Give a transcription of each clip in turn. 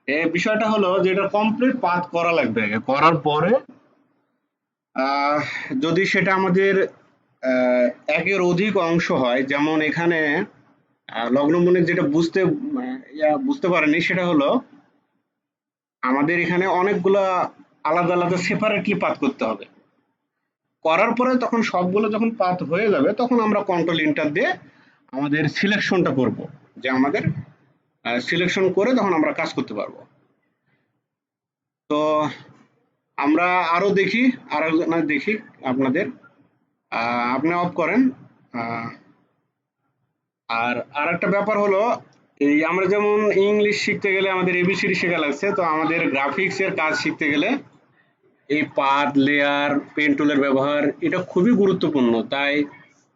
এই বিষয়টা হলো যে এটা কমপ্লিট পাথ করা লাগবে আগে, করার পরে আহ, যদি সেটা আমাদের আহ, একের অধিক অংশ হয়, যেমন এখানে লগ্নমূলের যেটা বুঝতে পারেনি সেটা হলো আমাদের এখানে অনেকগুলা আলাদা আলাদা সেপারেটলি পাথ করতে হবে। করার পরে তখন সবগুলো যখন পাথ হয়ে যাবে তখন আমরা কন্ট্রোল এন্টার দিয়ে আমাদের সিলেকশনটা করব, যে আমাদের সিলেকশন করে তখন আমরা কাজ করতে পারবো। তো আমরা আরো দেখি, আরো দেখি আপনাদের। আপনি অফ করেন। আহ, আর আরেকটা ব্যাপার হলো, এই আমরা যেমন ইংলিশ শিখতে গেলে আমাদের এবিসিডি শেখা লাগছে, তো আমাদের গ্রাফিক্স এর কাজ শিখতে গেলে এই পাথ, লেয়ার, পেন টুলের ব্যবহার এটা খুবই গুরুত্বপূর্ণ। তাই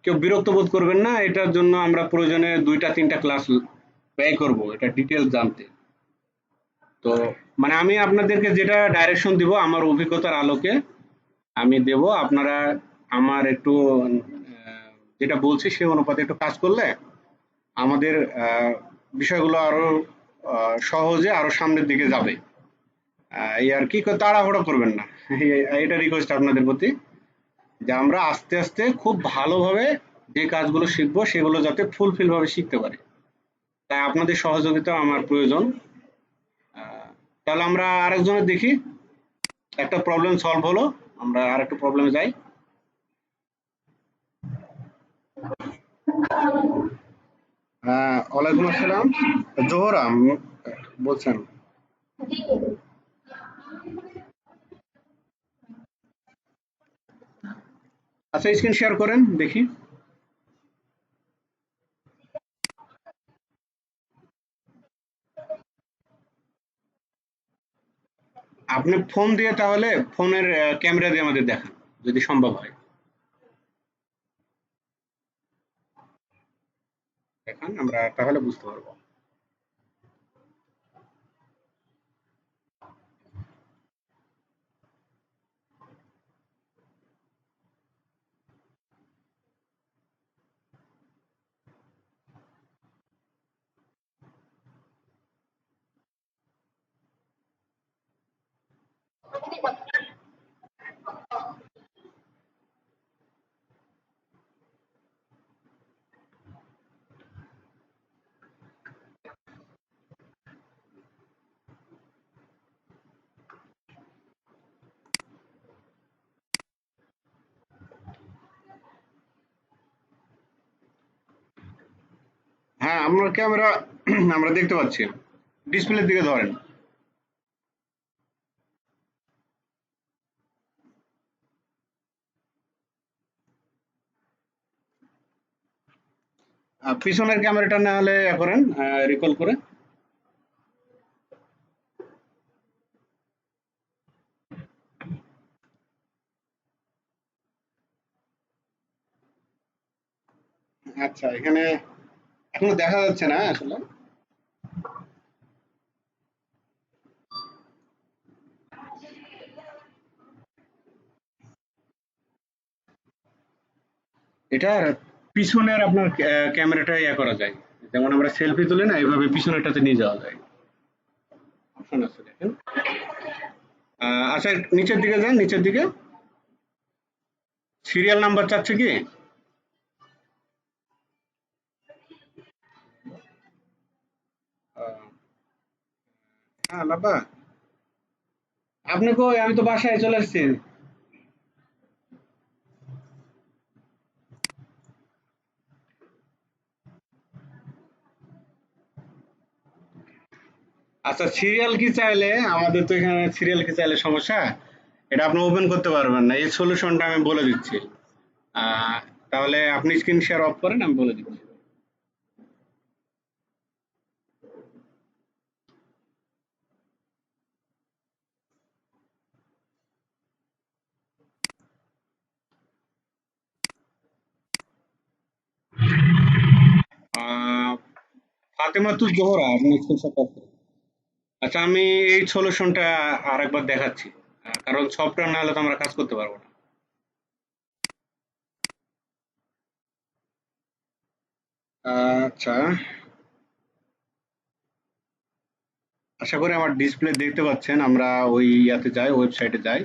কেউ বিরক্ত বোধ করবেন না, এটার জন্য আমরা প্রয়োজনে 2টা 3টা ক্লাস ব্যয় করব এটা ডিটেলস জানতে। তো মানে আমি আপনাদেরকে যেটা ডাইরেকশন দিব আমার অভিজ্ঞতার আলোকে আমি দেব, আপনারা আমার একটু যেটা বলছি সেই অনুপাতে একটু কাজ করলে আমাদের বিষয়গুলো আরো সহজে আরো সামনের দিকে যাবে। এই আর কি, তাড়াহুড়ো করবেন না। এটা রিকোয়েস্ট আপনাদের প্রতি, যে আমরা আস্তে আস্তে খুব ভালোভাবে যে কাজগুলো শিখবো সেগুলো যাতে ফুলফিল ভাবে শিখতে পারি। তাই আপনাদের সহযোগিতা আমার প্রয়োজন। তাহলে আমরা আরেকজনের দেখি। একটা প্রবলেম সলভ হলো, আমরা আরেকটা প্রবলেমে যাই। হ্যাঁ, ওয়ালাইকুম আসসালাম। জোহরা বলছেন? আচ্ছা, স্ক্রিন শেয়ার করেন দেখি। আপনি ফোন দিয়ে তাহলে ফোনের ক্যামেরা দিয়ে আমাদের দেখান যদি সম্ভব হয়। দেখান, আমরা তাহলে বুঝতে পারবো। হ্যাঁ, আমার ক্যামেরা আমরা দেখতে পাচ্ছি। ডিসপ্লের দিকে ধরেন। পিছনের ক্যামেরাটা না হলে করেন, রিকল করে। আচ্ছা, এখানে এখনো দেখা যাচ্ছে না আসলে। এটার পিছনের আপনার ক্যামেরাটা করা যায়, যেমন আমরা সেলফি তুলি না এইভাবে পিছনেরটাতে নিয়ে যাওয়া যায়। অপশন আছে দেখেন। আচ্ছা, নিচের দিকে যান, নিচের দিকে। সিরিয়াল নাম্বার চাচ্ছে কি? আহ, হ্যাঁ লাব্বা, আপনি কই? আমি তো বাসায় চলে আসছি। আচ্ছা, সিরিয়াল কি চাইলে আমাদের তো এখানে সিরিয়াল কি চাইলে সমস্যা, এটা আপনি ওপেন করতে পারবেন না। এই সলিউশনটা আমি বলে দিচ্ছি। আহ, তাহলে আপনি স্ক্রিন শেয়ার অফ করেন, আমি বলে দিচ্ছি। আহ, ফাতেমাতুজ জোহরা, আপনি স্ক্রিনশট অফ করেন। আচ্ছা, আমি এই সলিউশনটা আরেকবার দেখাচ্ছি, কারণ সফটওয়্যার না হলে তো আমরা কাজ করতে পারবো না। আচ্ছা, আশা করি আমার ডিসপ্লে দেখতে পাচ্ছেন। আমরা ওই ইয়াতে যাই, ওয়েবসাইটে যাই।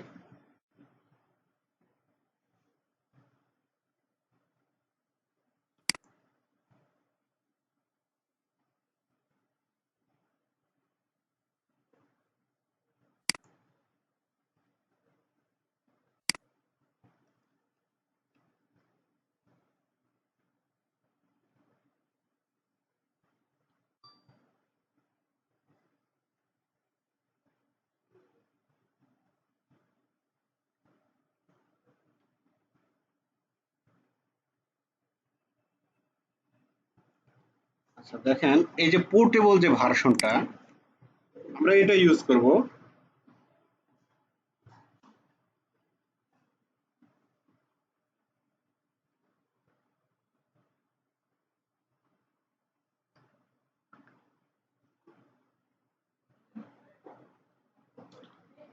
আচ্ছা দেখেন, এই যে পোর্টেবল যে ভার্সনটা, আমরা এটা ইউজ করব।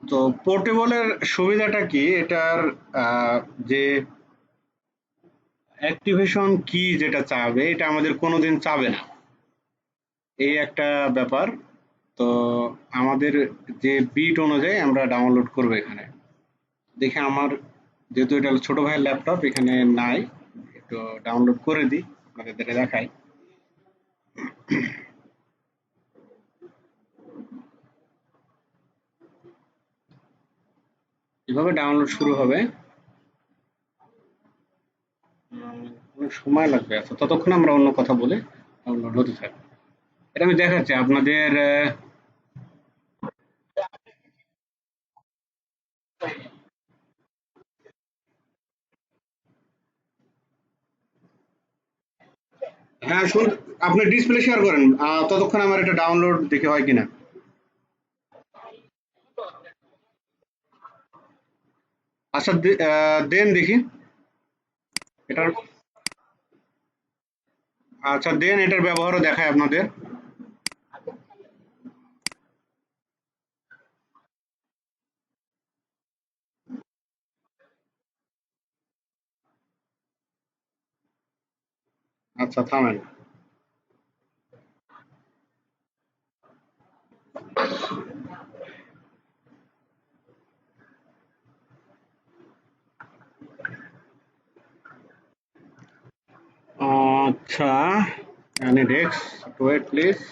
তো পোর্টেবলের সুবিধাটা কি, এটার যে অ্যাক্টিভেশন কি যেটা চাবে, এটা আমাদের কোনোদিন চাবে না, এই একটা ব্যাপার। তো আমাদের যে বিট অনুযায়ী আমরা ডাউনলোড করবো এখানে। দেখে আমার, যেহেতু এটা ছোট ভাইয়ের ল্যাপটপ, এখানে নাই, একটু ডাউনলোড করে দিই, আপনাদের দেখাই। এভাবে ডাউনলোড শুরু হবে। অনেক সময় লাগবে, আচ্ছা ততক্ষণ আমরা অন্য কথা বলে ডাউনলোড হতে থাকবে। এটা আমি দেখাচ্ছি আপনাদের। হ্যাঁ শুন, আপনি ডিসপ্লে শেয়ার করেন, ততক্ষণ আমার এটা ডাউনলোড দেখে হয় কিনা। আচ্ছা দেন দেখি এটার। আচ্ছা দেন, এটার ব্যবহারও দেখায় আপনাদের। আচ্ছা থামেন। আচ্ছা, any next, wait please.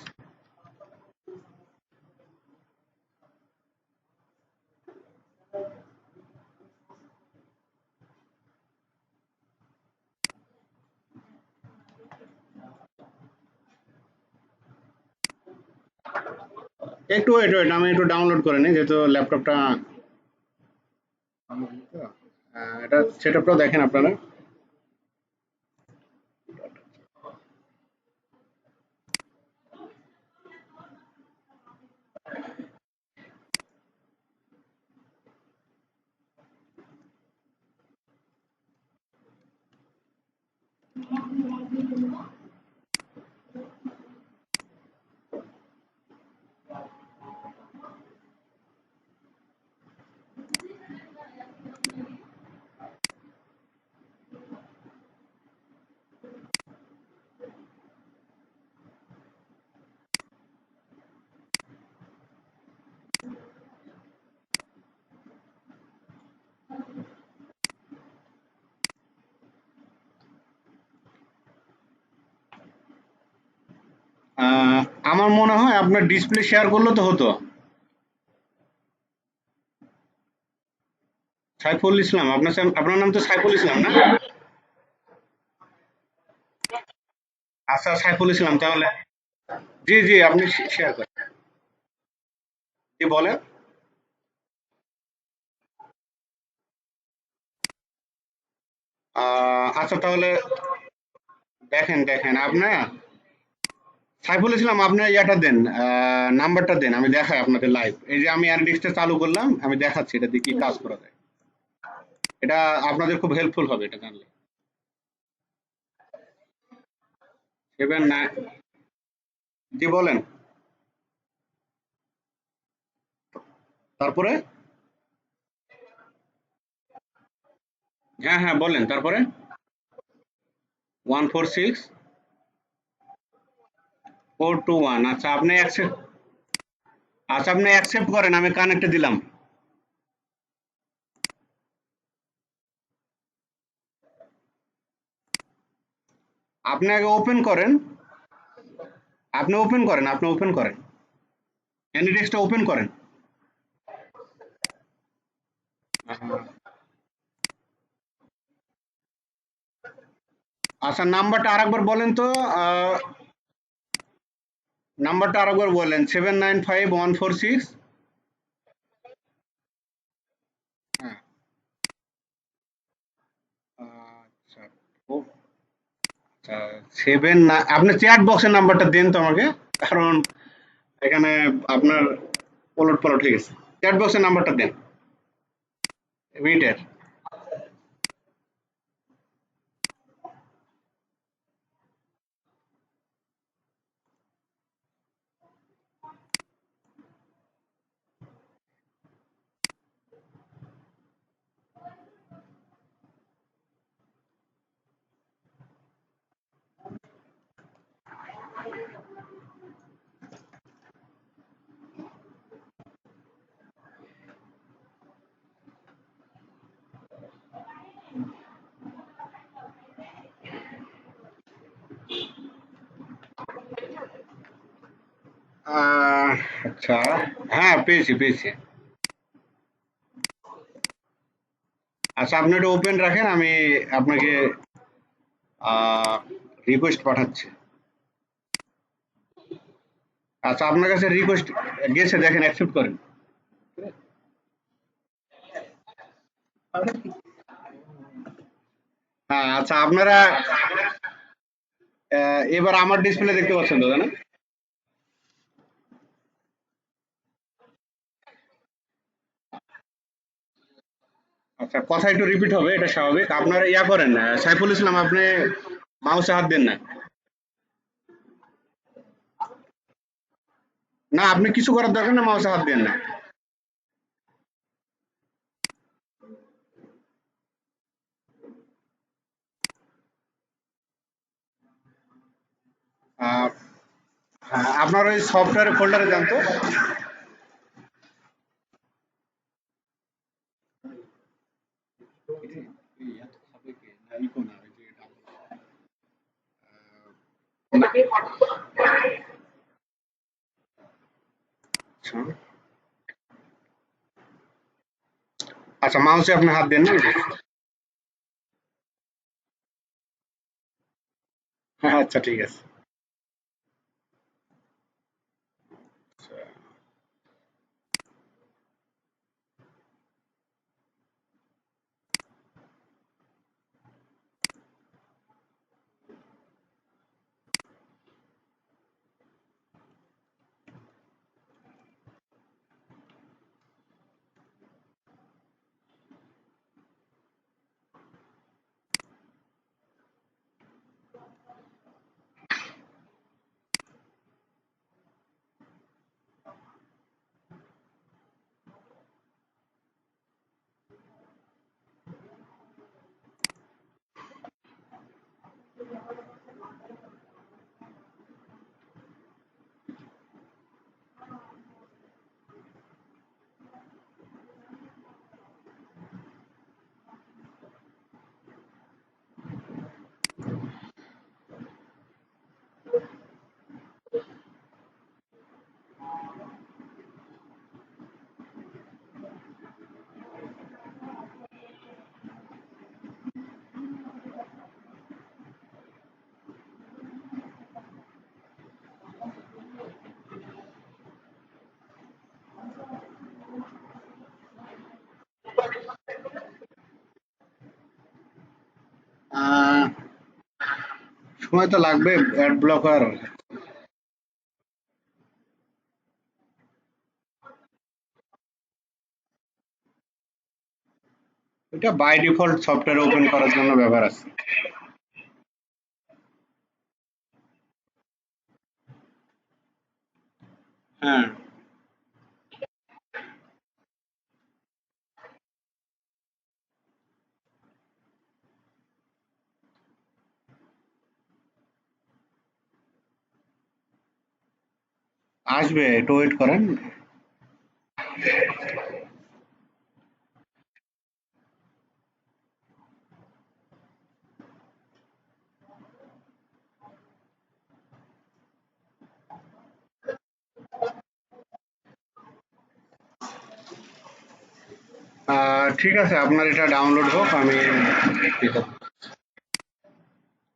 একটু ওয়েট ওয়েট, আমি একটু ডাউনলোড করে নিই, যেহেতু ল্যাপটপটা এটা সেটআপটাও দেখেন আপনারা। আহ, আমার মনে হয় আপনার ডিসপ্লে শেয়ার করলে তো হতো। সাইফুল ইসলাম, আপনার নাম তো সাইফুল ইসলাম না? আচ্ছা সাইফুল ইসলাম, তাহলে জি জি আপনি শেয়ার করেন। জি বলেন। আচ্ছা তাহলে দেখেন দেখেন আপনার, সাইফুল ইসলাম আপনার ইয়াটা দেন, নাম্বারটা দেন, আমি দেখাই আপনাদের লাইভ। এই যে আমি অ্যানালিস্টটা চালু করলাম, আমি দেখাচ্ছি এটা দিয়ে কি কাজ করা যায়। এটা আপনাদের খুব হেল্পফুল হবে এটা জানলে। 7 9, জি বলেন। তারপরে? হ্যাঁ হ্যাঁ বলেন, তারপরে? 146 421, আচ্ছা আপনি আচ্ছা আপনি অ্যাকসেপ্ট করেন, আমি কানেক্টে দিলাম। আপনি আগে ওপেন করেন, আপনি ওপেন করেন অ্যানিটেক্সটা ওপেন করেন। আচ্ছা নাম্বারটা আরেকবার বলেন তো। আহ, নাম্বারটা আরেকবার বলেন, 795146। হ্যাঁ। আচ্ছা। ও আচ্ছা, সেভেন না, আপনি চ্যাট বক্সের নাম্বারটা দেন তো আমাকে, কারণ এখানে আপনার ওলট পালট হয়ে গেছে। চ্যাট বক্সের নাম্বারটা দেন মিনিটের। আহ, আচ্ছা, হ্যাঁ পেয়েছি। আচ্ছা আপনি এটা ওপেন রাখেন, আমি আপনাকে রিকোয়েস্ট পাঠাচ্ছি। আচ্ছা আপনার কাছে রিকোয়েস্ট গেছে, দেখেন অ্যাকসেপ্ট করেন। হ্যাঁ আচ্ছা আপনারা এবার আমার ডিসপ্লে দেখতে পাচ্ছেন তো, তাই না? আচ্ছা কথা একটু রিপিট হবে, এটা স্বাভাবিক। আপনারা ইয়া করেন, সাইফুল ইসলাম আপনি মাউসে হাত দেন না। না আপনি কিছু করার দরকার না, মাউসে হাত দেন না। আহ, হ্যাঁ আপনার ওই সফটওয়্যার ফোল্ডারে যান তো। আচ্ছা আচ্ছা, মাউসে আপনি হাত দেন না। হ্যাঁ আচ্ছা ঠিক আছে। আহ, সময় তো লাগবে, অ্যাড ব্লকার। এটা বাই ডিফল্ট সফটওয়্যার ওপেন করার জন্য ব্যবহার আছে। হ্যাঁ আসবে, একটু ওয়েট করেন। ঠিক আছে, আপনার এটা ডাউনলোড হোক, আমি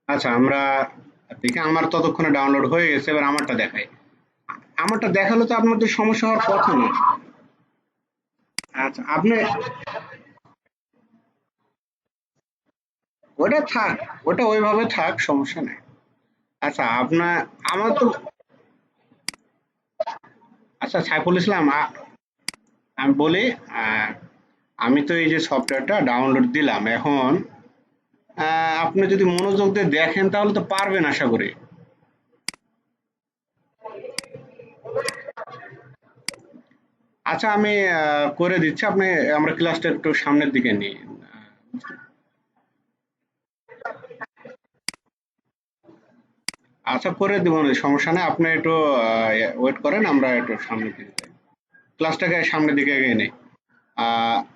আচ্ছা আমরা দেখি। আমার ততক্ষণে ডাউনলোড হয়ে গেছে, এবার আমারটা দেখাই। আমারটা দেখালে তো আপনাদের সমস্যা হওয়ার কথা না। আচ্ছা আপনি ওটা থাক, ওটা ওইভাবে থাক, সমস্যা নেই। আচ্ছা আপনার, আমার তো, আচ্ছা সাইফুল ইসলাম, আমি বলি, আহ, আমি তো এই যে সফটওয়্যারটা ডাউনলোড দিলাম এখন, আপনি যদি মনোযোগ দিয়ে দেখেন তাহলে তো পারবেন আশা করি। আচ্ছা আমি করে দিচ্ছি, আপনি, আমরা ক্লাসটা একটু সামনের দিকে নিই। আচ্ছা করে দেবো না, সমস্যা নেই, আপনি একটু ওয়েট করেন, আমরা একটু সামনের দিকে যাই, ক্লাসটাকে সামনের দিকে এগিয়ে নিই।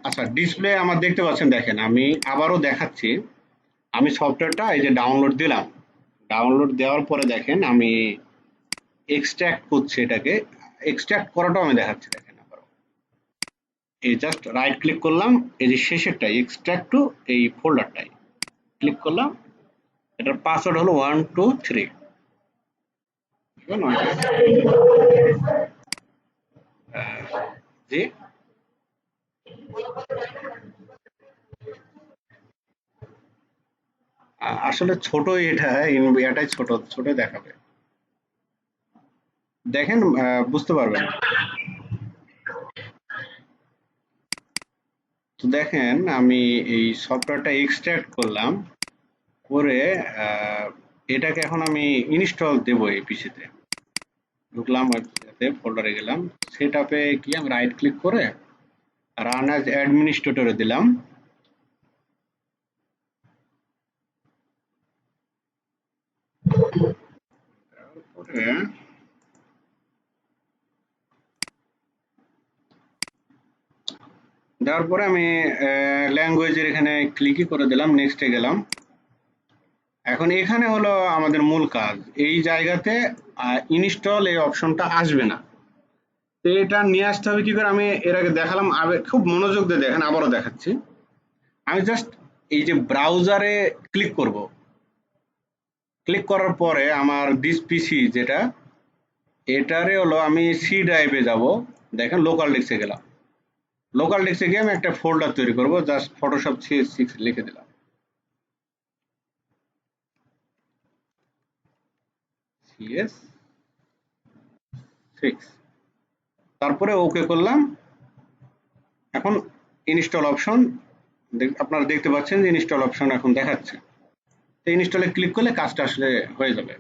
আচ্ছা ডিসপ্লে আমার দেখতে পাচ্ছেন, দেখেন আমি আবারও দেখাচ্ছি। আমি সফটওয়্যারটা এই যে ডাউনলোড দিলাম, ডাউনলোড দেওয়ার পরে দেখেন আমি এক্সট্রাক্ট করছি এটাকে। এক্সট্রাক্ট করাটাও আমি দেখাচ্ছি, দেখেন আবারও এই জাস্ট রাইট ক্লিক করলাম, এই যে শেষেরটাই এক্সট্রাক্ট টু এই ফোল্ডারটাই ক্লিক করলাম। এটার পাসওয়ার্ড হলো 1 2 3। জি, আসলে ছোট এটা, এটাই ছোট ছোট দেখাবে, দেখেন বুঝতে পারবেন। তো দেখেন আমি এই সফটওয়্যারটা এক্সট্রাক্ট করলাম, করে এটাকে এখন আমি ইনস্টল দেবো এই পিসিতে। ঢুকলাম এতে, ফোল্ডারে গেলাম, সেট আপে কি আমি রাইট ক্লিক করে রান অ্যাজ অ্যাডমিনিস্ট্রেটরে দিলাম। তারপরে দেওয়ার পরে আমি ল্যাঙ্গুয়েজের এখানে ক্লিকই করে দিলাম, নেক্সটে গেলাম। এখন এখানে হলো আমাদের মূল কাজ, এই জায়গাতে ইনস্টল এই অপশনটা আসবে না। তো এটা নিয়ে আসতে হবে কি করে, আমি এর আগে দেখালাম, খুব মনোযোগ দিয়ে দেখেন, আবারও দেখাচ্ছি। আমি জাস্ট এই যে ব্রাউজারে ক্লিক করব, ক্লিক করার পরে আমার দিস পিসি যেটা, এটারে হলো আমি সি ড্রাইভে যাব। দেখেন লোকাল ডেস্কে গেলাম, লোকাল ডেস্কে গিয়ে আমি একটা ফোল্ডার তৈরি করব, জাস্ট ফটোশপ CS6 লিখে দিলাম, CS6, তারপরে ওকে করলাম। এখন ইনস্টল অপশন, আপনারা দেখতে পাচ্ছেন যে ইনস্টল অপশন এখন দেখাচ্ছে। তো ইনস্টলে ক্লিক করলে কাজটা আসলে হয়ে যাবে।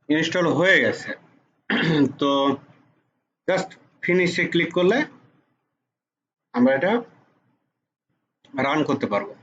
ইনস্টল হয়ে গেছে। তো জাস্ট ফিনিশে ক্লিক করলে আমরা এটা রান করতে পারবো।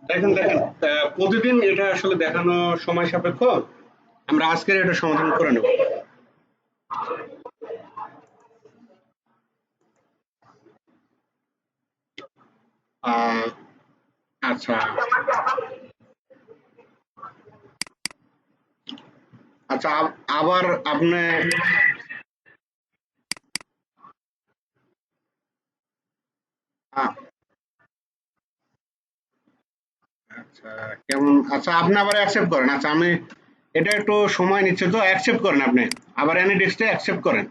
দেখেন দেখেন, প্রতিদিন এটা আসলে দেখানো সময় সাপেক্ষ। আমরা আজকের এটা সমাধান করে নেব। আহ, আচ্ছা আচ্ছা, আবার আপনি আচ্ছা কেমন, আচ্ছা আপনি আবার অ্যাকসেপ্ট করেন। আচ্ছা আমি এটা একটু সময় নিচ্ছে, তো অ্যাকসেপ্ট করেন আপনি, আবার এনি ডেস্কটা অ্যাকসেপ্ট করেন।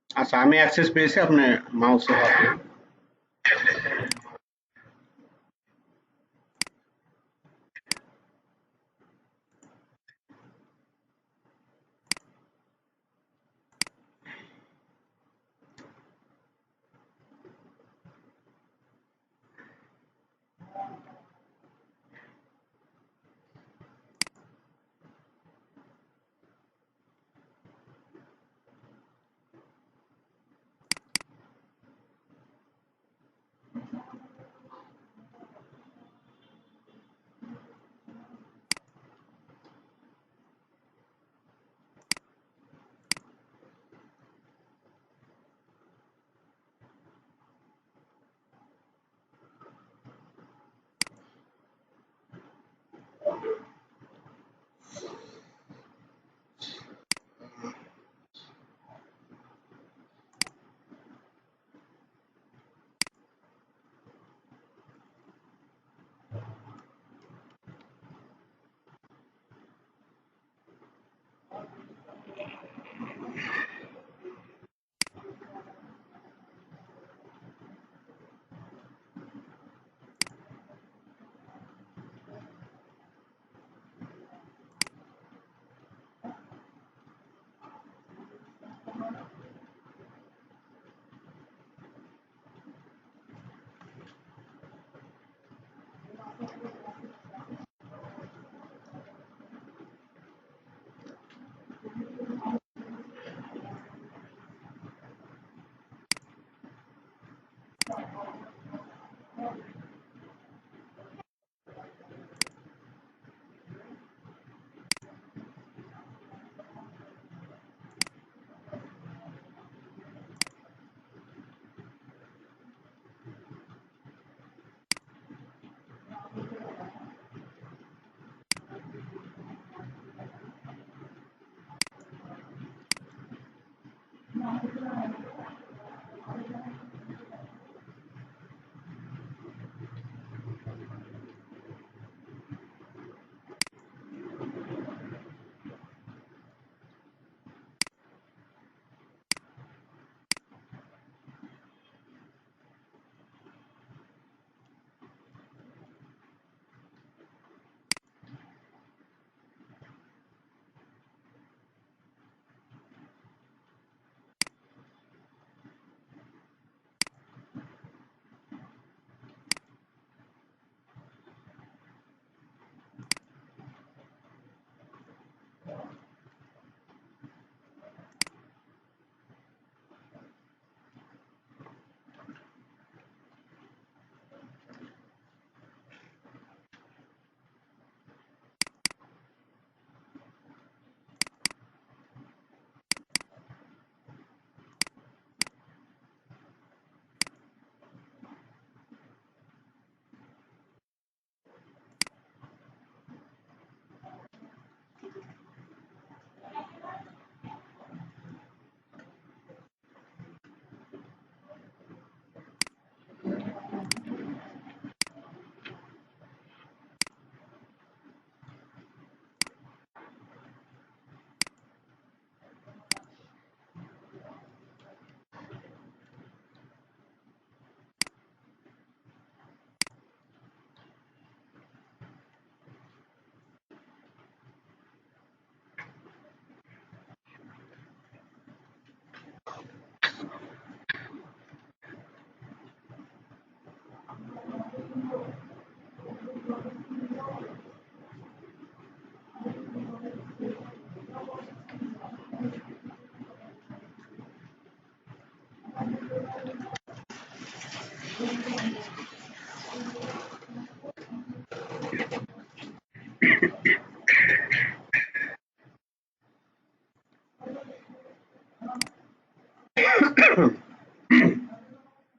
আচ্ছা আমি অ্যাক্সেস পেয়েছি, আপনি মাউসে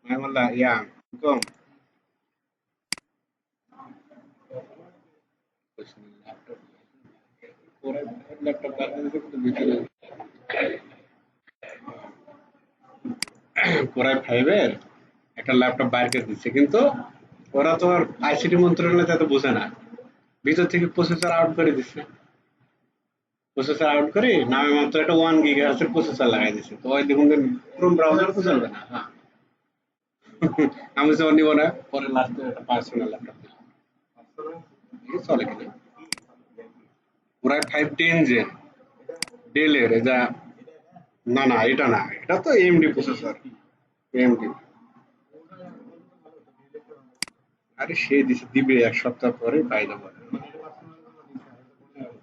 Alhamdulillah, ya. Assalamualaikum. Laptop core i ফাইভের একটা ল্যাপটপ বাইর করে দিচ্ছে, কিন্তু ওরা তো আর আইসিটি মন্ত্রণালয় তো বোঝে না, ভিতর থেকে প্রসেসর আউট করে দিচ্ছে। প্রসেসর আউট করে নামে মাত্র একটা 1 GHz প্রসেসর লাগাই দিচ্ছে, তো ওই দেখুন ক্রোম ব্রাউজার তো চলবে না। হ্যাঁ, আমি তো নিব না, পরে লাস্টে একটা পার্সোনাল ল্যাপটপ চলে কিনা। পুরাই 510 জেন ডেলের, এটা না না, এটা না, এটা তো এমডি প্রসেসর, এমডি। আরে সে দিছে, দিবে 1 সপ্তাহ পরে পাই দেবো,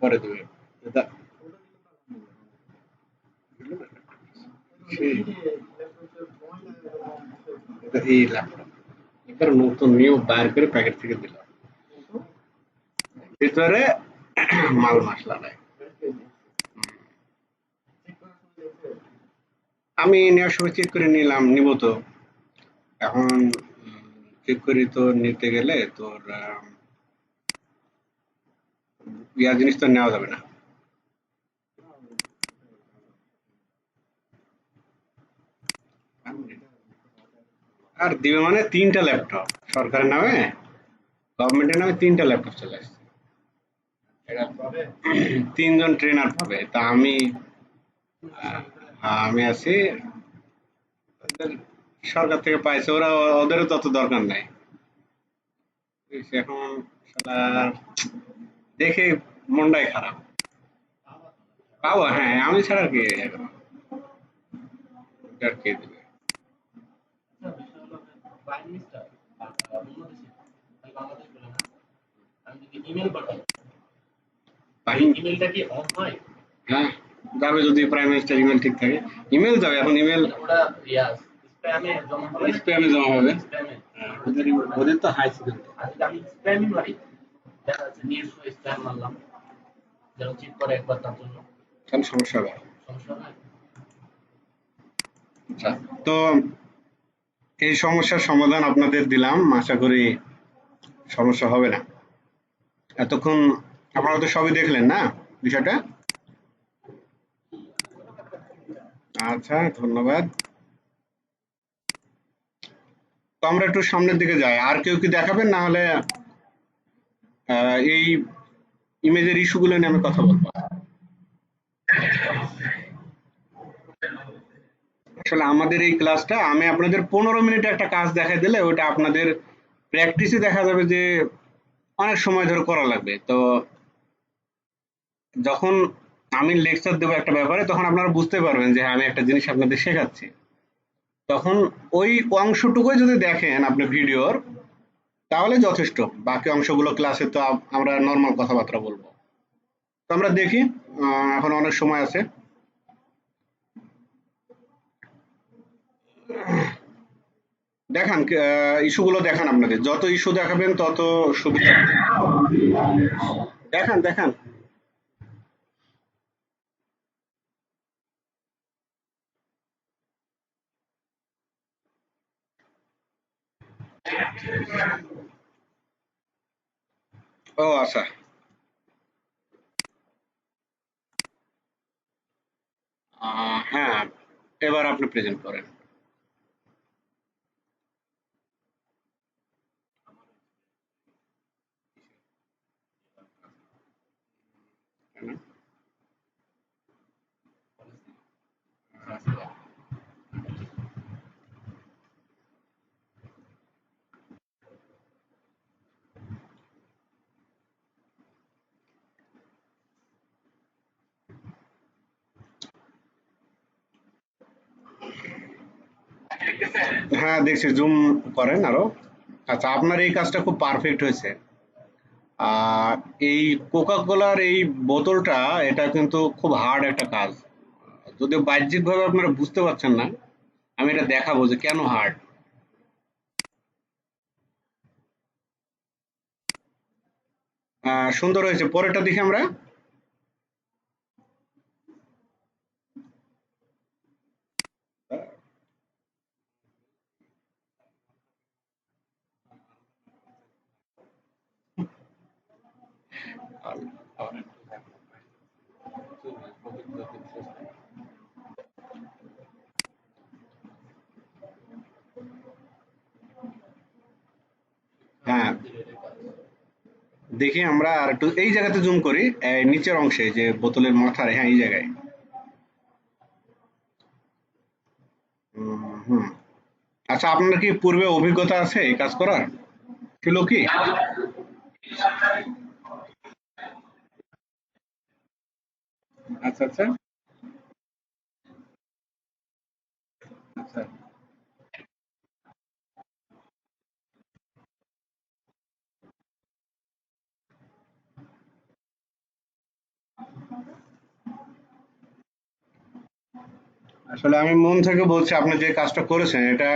পরে দেবে। এটা সেই এটা এই ল্যাপটপ এবার নতুন নিউ বাইর করে প্যাকেট থেকে দিলাম, ভিতরে মাল মশলা নাই। আমি নেওয়ার সময় চেক করে নিলাম, নিব তো এখন। চেক করি তো নিতে গেলে তোর ইয়া জিনিস তো নেওয়া যাবে না। আর দিবে মানে 3টা ল্যাপটপ সরকারের নামে, গভর্নমেন্টের নামে 3টা ল্যাপটপ চলে আসছে। এটা 3জন ট্রেনার পাবে, তা আমি আমি আছি। ওদের সরকার থেকে পাইছে, ওরা ওদেরও তত দরকার নাই। বুঝছিস? এখন শালার দেখে মনটাই খারাপ। পাবো, হ্যাঁ, আমি ছাড়া আর কে এখন, আর কে দিবে। হ্যাঁ, যাবে যদি প্রাইম মিনিস্টার ইমেল ঠিক থাকে, ইমেল যাবে। এখন ইমেল স্প্যামে জমা হবে। হ্যাঁ, ওদের তো হাই সিকিউরিটি। তাহলে সমস্যা হবে। আচ্ছা, তো এই সমস্যার সমাধান আপনাদের দিলাম, আশা করি সমস্যা হবে না। এতক্ষণ আপনারা তো সবই দেখলেন না বিষয়টা? আচ্ছা, ধন্যবাদ। তো আমরা একটু সামনের দিকে যাই। আর কেউ কি দেখাবেন? না হলে এই ইমেজের ইস্যুগুলো নিয়ে আমি কথা বলবো। আসলে আমাদের এই ক্লাসটা আমি আপনাদের 15 মিনিটে একটা কাজ দেখাই দিলে ওটা আপনাদের প্র্যাকটিসে দেখা যাবে যে অনেক সময় ধরে করা লাগবে। তো যখন আমি লেকচার দেবো একটা ব্যাপারে, তখন আপনারা বুঝতে পারবেন যে হ্যাঁ, আমি একটা জিনিস আপনাদের শেখাচ্ছি। তখন ওই অংশটুকুই যদি দেখেন আপনি ভিডিওর, তাহলে যথেষ্ট। বাকি অংশগুলো ক্লাসে তো আমরা নর্মাল কথাবার্তা বলবো। তো আমরা দেখি, এখন অনেক সময় আছে। দেখান, ইস্যুগুলো দেখান, আপনাদের যত ইস্যু দেখাবেন তত সুবিধা। দেখান দেখান। ও আচ্ছা, হ্যাঁ, এবার আপনি প্রেজেন্ট করেন। হ্যাঁ, দেখছি, জুম করেন আরো। আচ্ছা, আপনার এই কাজটা খুব পারফেক্ট হয়েছে। আর এই কোকা কোলার এই বোতলটা, এটা কিন্তু খুব হার্ড একটা কাজ। যদিও বাহ্যিকভাবে আপনারা বুঝতে পারছেন না, আমি এটা দেখাবো যে কেন হার্ড। সুন্দর হয়েছে, পরেরটা দেখি আমরা। হ্যাঁ, দেখি আমরা আর একটু এই জায়গাতে জুম করি, নিচের অংশে যে বোতলের মাথার, হ্যাঁ এই জায়গায়। হুম। আচ্ছা, আপনার কি পূর্বে অভিজ্ঞতা আছে এই কাজ করার? ছিল কি? আচ্ছা আচ্ছা আচ্ছা। আসলে আমি মন থেকে বলছি, আপনি যে কাজটা করেছেন এটা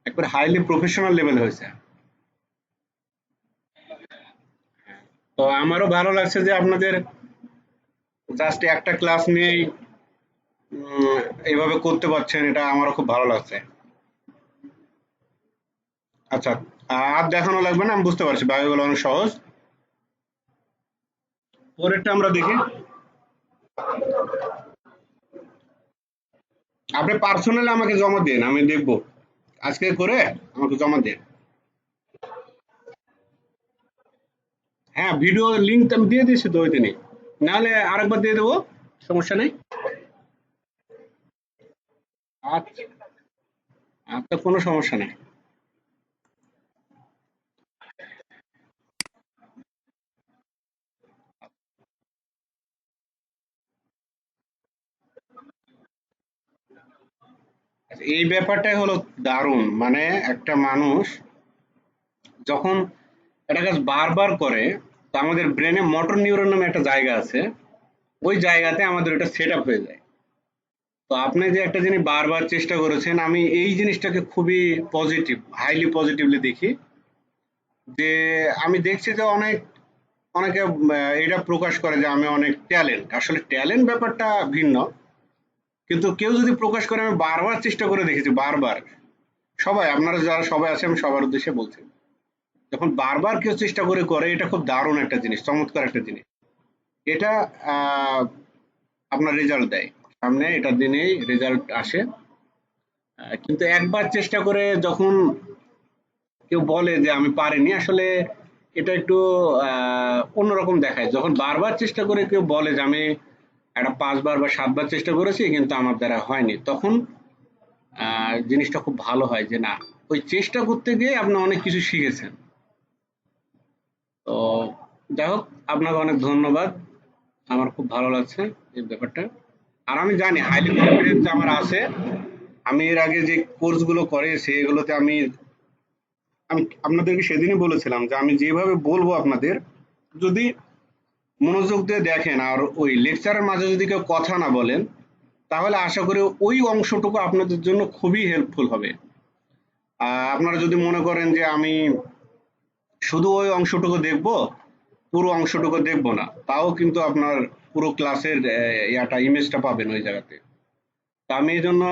একবার হাইলি প্রফেশনাল লেভেল হয়েছে। তো আমারও ভালো লাগছে যে আপনাদের জাস্ট একটা ক্লাস নিয়েই এইভাবে করতে পারছেন, এটা আমারও খুব ভালো লাগছে। আচ্ছা, আর দেখানো লাগবে না, আমি বুঝতে পারছি বাকিগুলো অনেক সহজ। পরেরটা আমরা দেখি। আপনি পার্সোনালি আমাকে জমা দিন, আমি দেখব, আজকে করে আমাকে জমা দিন। হ্যাঁ, ভিডিও লিঙ্ক আমি দিয়ে দিয়েছি তো ওই দিনই, নাহলে আরেকবার দিয়ে দেবো, সমস্যা নেই। আচ্ছা আচ্ছা, কোনো সমস্যা নেই। আচ্ছা, এই ব্যাপারটাই হলো দারুণ, মানে একটা মানুষ যখন একটা কাজ বারবার করে, তো আমাদের ব্রেনে মোটর নিউরন নামে একটা জায়গা আছে, ওই জায়গাতে আমাদের ওটা সেট আপ হয়ে যায়। তো আপনি যে একটা জিনিস বারবার চেষ্টা করেছেন, আমি এই জিনিসটাকে খুবই পজিটিভ, হাইলি পজিটিভলি দেখি। যে আমি দেখছি যে অনেকে এটা প্রকাশ করে যে আমি অনেক ট্যালেন্ট, আসলে ট্যালেন্ট ব্যাপারটা ভিন্ন। কিন্তু কেউ যদি প্রকাশ করে, আমি বারবার চেষ্টা করে দেখেছি, বারবার, সবাই আপনারা যারা সবাই আছে আমি সবার উদ্দেশ্যে বলছি, যখন বারবার কেউ চেষ্টা করে করে, এটা খুব দারুণ একটা জিনিস, চমৎকার একটা জিনিস। এটা আহ, আপনার রেজাল্ট দেয়, সামনে এটা দিনেই রেজাল্ট আসে। কিন্তু একবার চেষ্টা করে যখন কেউ বলে যে আমি পারিনি, আসলে এটা একটু অন্যরকম দেখায়। যখন বারবার চেষ্টা করে কেউ বলে যে আমি একটা 5 বার বা 7 বার চেষ্টা করেছি কিন্তু আমার দ্বারা হয়নি, তখন জিনিসটা খুব ভালো হয় যে না, ওই চেষ্টা করতে গিয়ে আপনি অনেক কিছু শিখেছেন। তো যাই হোক, আপনাকে অনেক ধন্যবাদ, আমার খুব ভালো লাগছে এই ব্যাপারটা। আর আমি জানি হাইলি কনফিডেন্স আমার আছে। আমি এর আগে যে কোর্সগুলো করেছি এগুলোতে আমি আমি আপনাদেরকে সেদিনই বলেছিলাম যে আমি যেভাবে বলবো আপনাদের, যদি মনোযোগ দিয়ে দেখেন আর ওই লেকচারের মাঝে যদি কেউ কথা না বলেন, তাহলে আশা করি ওই অংশটুকু আপনাদের জন্য খুবই হেল্পফুল হবে। আপনারা যদি মনে করেন যে আমি শুধু ওই অংশটুকু দেখব, পুরো অংশটুকু দেখব না, তাও কিন্তু আপনার পুরো ক্লাসের ইয়াটা ইমেজটা পাবেন ওই জায়গাতে। তা আমি এই জন্য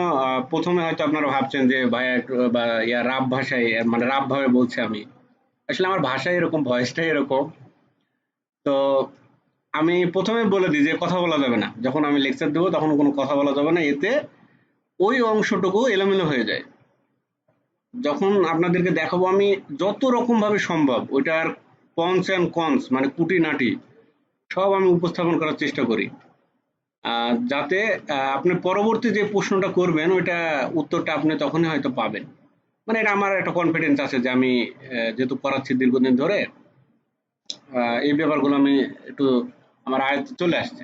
প্রথমে হয়তো আপনারা ভাবছেন যে ভাইয়া একটু বা ইয়া রাব ভাষায়, মানে রাব ভাবে বলছে আমি, আসলে আমার ভাষাই এরকম, ভয়েসটাই এরকম। তো আমি প্রথমে বলে দিই যে কথা বলা যাবে না, যখন আমি লেকচার দেবো তখন কোনো কথা বলা যাবে না, এতে ওই অংশটুকু এলোমেলো হয়ে যায়। যখন আপনাদেরকে দেখাবো আমি, যত রকম ভাবে সম্ভব ওইটার পন্স অ্যান্ড কনস মানে খুঁটিনাটি সব আমি উপস্থাপন করার চেষ্টা করি, যাতে আপনি পরবর্তী যে প্রশ্নটা করবেন ওইটা উত্তরটা আপনি তখনই হয়তো পাবেন। মানে এটা আমার একটা কনফিডেন্স আছে যে আমি যেহেতু পড়াচ্ছি দীর্ঘদিন ধরে, এই ব্যাপারগুলো আমি একটু আমার আয়ত্তে চলে আসছে।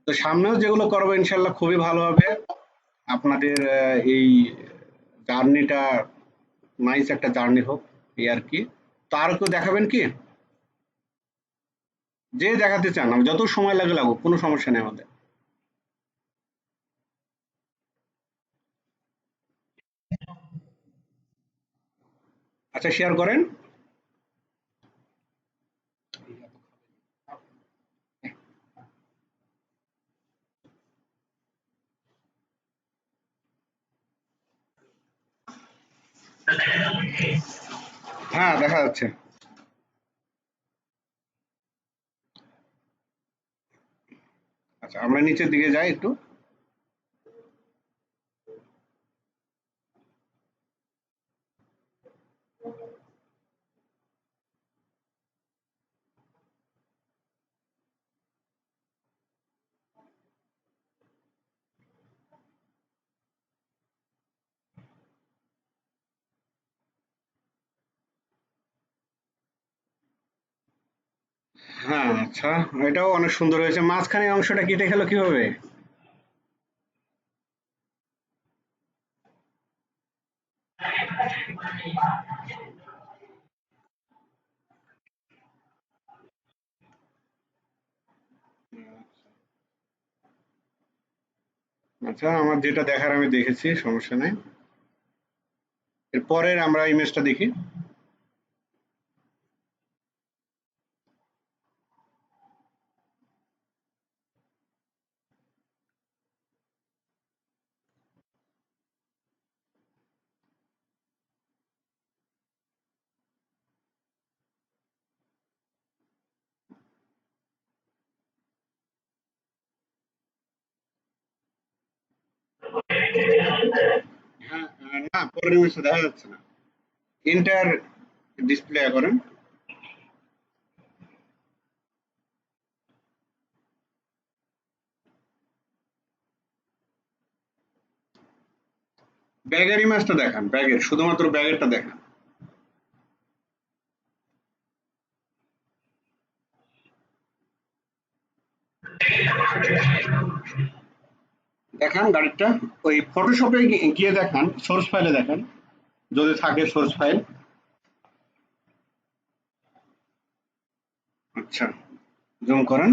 তো সামনেও যেগুলো করবো ইনশাল্লাহ খুবই ভালো হবে। আপনাদের এই জার্নিটা নাইস একটা জার্নি হোক, এই আর কি। তো আর কেউ দেখাবেন কি? যে দেখাতে চান, আমি যত সময় লাগে লাগুক, কোনো সমস্যা নেই আমাদের। আচ্ছা, শেয়ার করেন। হ্যাঁ, দেখা যাচ্ছে। আচ্ছা, আমরা নিচের দিকে যাই একটু। হ্যাঁ, আচ্ছা, এটাও অনেক সুন্দর হয়েছে। মাঝখানে অংশটা কেটে গেল কিভাবে? আচ্ছা, আমার যেটা দেখার আমি দেখেছি, সমস্যা নেই। এর পরের আমরা ইমেজটা দেখি। হ্যাঁ, না, পরের ইমেজটা দেখা যাচ্ছে না। ইন্টার ডিসপ্লে করেন। ব্যাগের ইমেজটা দেখান, ব্যাগের, শুধুমাত্র ব্যাগেরটা দেখান। দেখান গাড়িটা। ওই ফটোশপে গিয়ে দেখান, সোর্স ফাইলে দেখান, যদি থাকে সোর্স ফাইল। আচ্ছা, জুম করেন।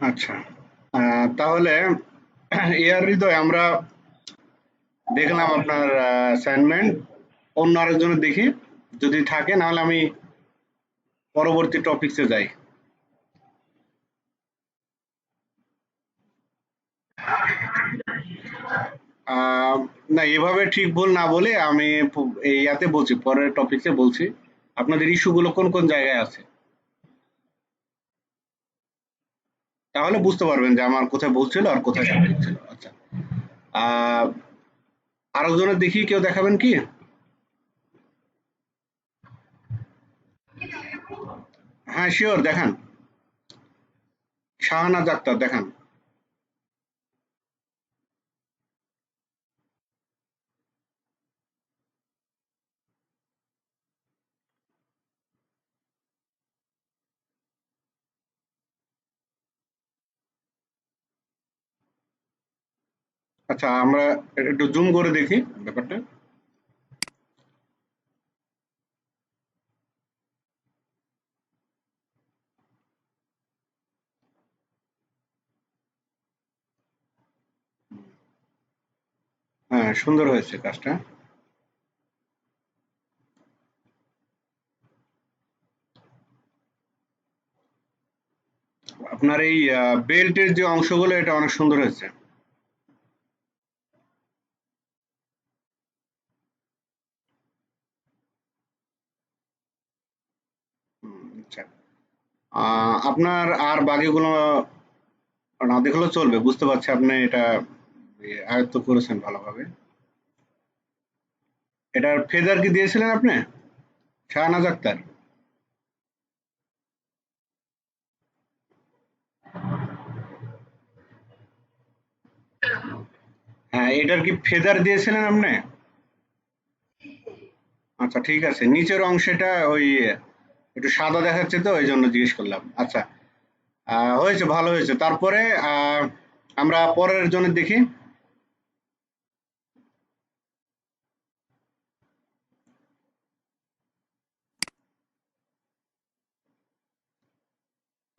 আচ্ছা, তাহলে এয়ার হৃদয় আমরা দেখলাম আপনার অ্যাসাইনমেন্ট। অন্য আরেকজনের দেখি, যদি থাকে, নাহলে আমি পরবর্তী টপিকসে যাই। আহ, না, এভাবে ঠিক ভুল না বলে আমি এই ইয়াতে বলছি, পরের টপিকসে বলছি আপনাদের ইস্যুগুলো কোন কোন জায়গায় আছে, তাহলে বুঝতে পারবেন যে আমার কোথায় ভুল ছিল আর কোথায় সঠিক ছিল। আচ্ছা, আহ আরেকজনের দেখি, কেউ দেখাবেন কি? হ্যাঁ, শিওর, দেখান। শাহানাজ আক্তার দেখান। আচ্ছা, আমরা একটু জুম করে দেখি ব্যাপারটা। হ্যাঁ, সুন্দর হয়েছে কাজটা। আপনার এই বেল্টের যে অংশগুলো, এটা অনেক সুন্দর হয়েছে। আচ্ছা, আপনার আর বাকিগুলো না দেখলেও চলবে, বুঝতে পারছি আপনি এটা আয়ত্ত করেছেন ভালোভাবে। এটার ফেদার কি দিয়েছিলেন আপনি, শাহনাজ আক্তার? হ্যাঁ, এটার কি ফেদার দিয়েছিলেন আপনি? আচ্ছা, ঠিক আছে, নিচের অংশটা ওই একটু সাদা দেখাচ্ছে, তো এই জন্য জিজ্ঞেস করলাম। আচ্ছা, হয়েছে, ভালো হয়েছে। তারপরে আমরা পরের জনের দেখি।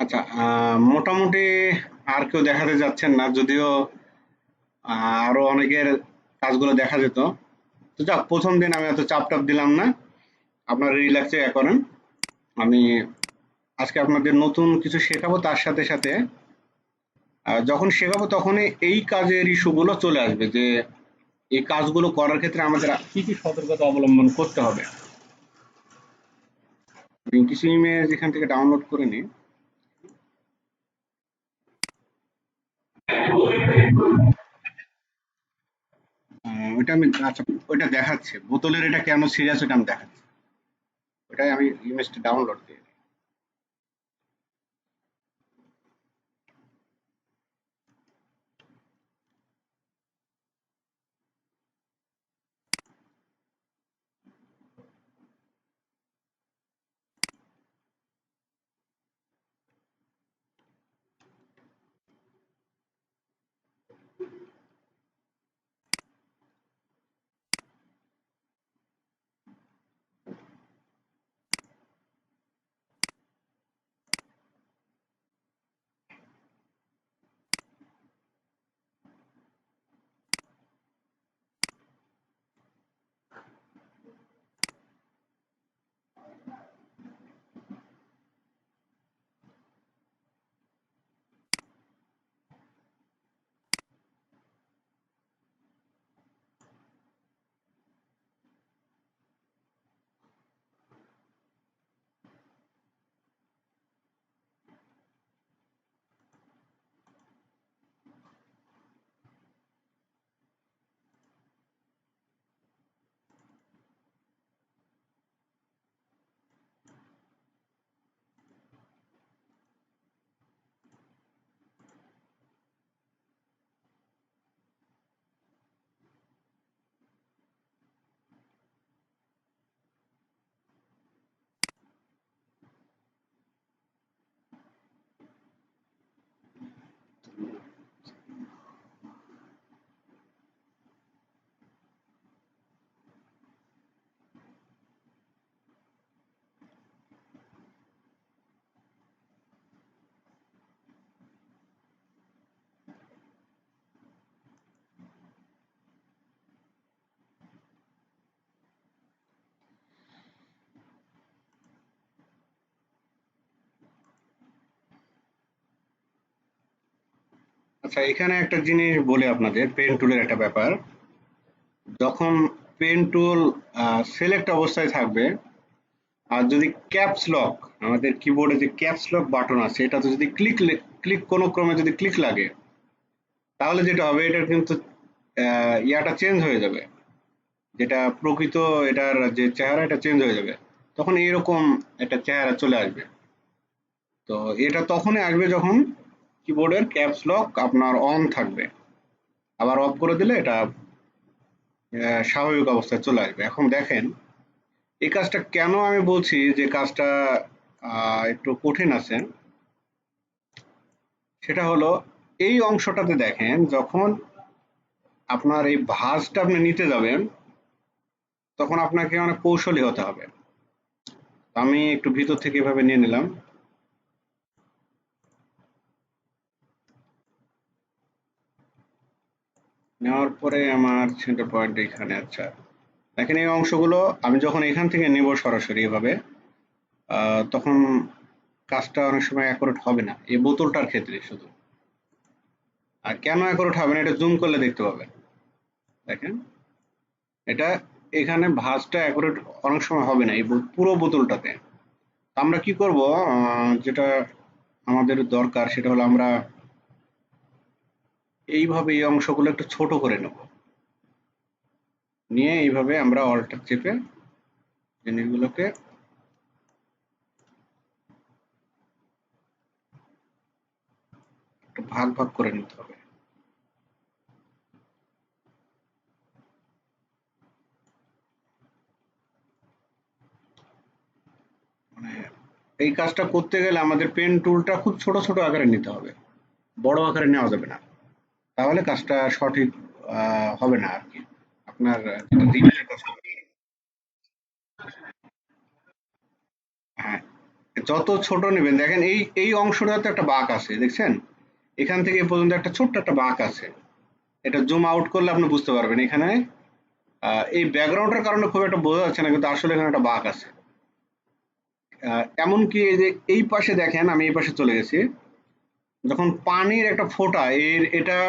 আচ্ছা, মোটামুটি আর কেউ দেখাতে যাচ্ছেন না, যদিও আরো অনেকের কাজগুলো দেখা যেত। তো যাক, প্রথম দিন আমি এত চাপ টাপ দিলাম না, আপনারা রিল্যাক্সে করেন। আমি আজকে আপনাদের নতুন কিছু শেখাবো, তার সাথে সাথে যখন শেখাবো তখনই এই কাজের ইস্যুগুলো চলে আসবে, যে এই কাজগুলো করার ক্ষেত্রে আমাদের কি কি সতর্কতা অবলম্বন করতে হবে। আমি কিছু ইমেজ এখান থেকে ডাউনলোড করে নিই। ওইটা আমি, আচ্ছা, ওইটা দেখাচ্ছে বোতলের এটা কেন সিরিয়াস, ওটা আমি দেখাচ্ছি। ওটাই আমি ইমেজটা ডাউনলোড দিয়ে দিই। আচ্ছা, এখানে একটা জিনিস বলি আপনাদের, পেন টুলের একটা ব্যাপার। যখন পেন টুল সিলেক্ট অবস্থায় থাকবে, আর যদি ক্যাপস লক, আমাদের কিবোর্ডে যে ক্যাপস লক বাটন আছে, এটাতে যদি ক্লিক কোনো ক্রমে যদি ক্লিক লাগে, তাহলে যেটা হবে, এটার কিন্তু ইয়াটা চেঞ্জ হয়ে যাবে, যেটা প্রকৃত এটার যে চেহারা, এটা চেঞ্জ হয়ে যাবে। তখন এরকম একটা চেহারা চলে আসবে। তো এটা তখনই আসবে যখন কিবোর্ডের ক্যাপস লক আপনার অন থাকবে। আবার অফ করে দিলে এটা স্বাভাবিক অবস্থায় চলে আসবে। এখন দেখেন, এই কাজটা কেন আমি বলছি যে কাজটা একটু কঠিন আছে, সেটা হলো এই অংশটাতে দেখেন, যখন আপনার এই ভাঁজটা আপনি নিতে যাবেন, তখন আপনাকে অনেক কৌশলী হতে হবে। আমি একটু ভিতর থেকে এভাবে নিয়ে নিলাম। নেওয়ার পরে আমার সেন্টার পয়েন্ট এখানে। আচ্ছা, দেখেন এই অংশগুলো আমি যখন এখান থেকে নেব সরাসরি এভাবে, তখন কাজটা অনেক সময় অ্যাকুরেট হবে না, এই বোতলটার ক্ষেত্রে শুধু। আর কেন অ্যাকুরেট হবে না, এটা জুম করলে দেখতে পাবেন। দেখেন, এটা এখানে ভাঁজটা অ্যাকুরেট অনেক সময় হবে না এই পুরো বোতলটাতে। আমরা কি করব, যেটা আমাদের দরকার সেটা হলো, আমরা এইভাবে এই অংশগুলো একটু ছোট করে নেব, নিয়ে এইভাবে আমরা অল্টার চেপে জিনিসগুলোকে একটু ভাগ ভাগ করে নিতে হবে। মানে এই কাজটা করতে গেলে আমাদের পেন টুলটা খুব ছোট ছোট আকারে নিতে হবে, বড় আকারে নেওয়া যাবে না, তাহলে কাজটা সঠিক হবে না আর কি। আপনার যেটা রিভিলের কাজ হবে। হ্যাঁ, যত ছোট নেবেন, দেখেন এই এই অংশটাতে একটা বাঁক আছে, দেখছেন? এখান থেকে এই পর্যন্ত একটা ছোট্ট একটা বাঁক আছে। এটা জুম আউট করলে আপনি বুঝতে পারবেন। এখানে এই ব্যাকগ্রাউন্ডের কারণে খুব একটা বোঝা যাচ্ছে না, কিন্তু আসলে এখানে একটা বাঁক আছে। এমনকি এই যে এই পাশে দেখেন, আমি এই পাশে চলে গেছি, যখন পানির একটা ফোঁটা এটা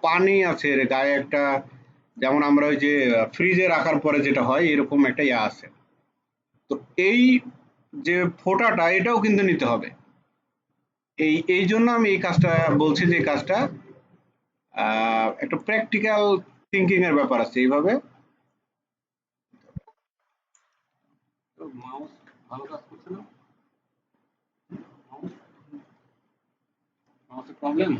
পানি আছে এর গায়ে একটা, যেমন আমরা ওই যে ফ্রিজে রাখার পরে যেটা হয় এরকম একটা ইয়া আছে। তো এই যে ফোঁটাটা এটাও কিন্তু নিতে হবে। এই জন্য আমি এই কাজটা বলছি যে এই কাজটা একটা প্র্যাকটিক্যাল থিঙ্কিং এর ব্যাপার আছে এইভাবে। মাউস ভালো কাজ করছে না, মাউসের প্রবলেম।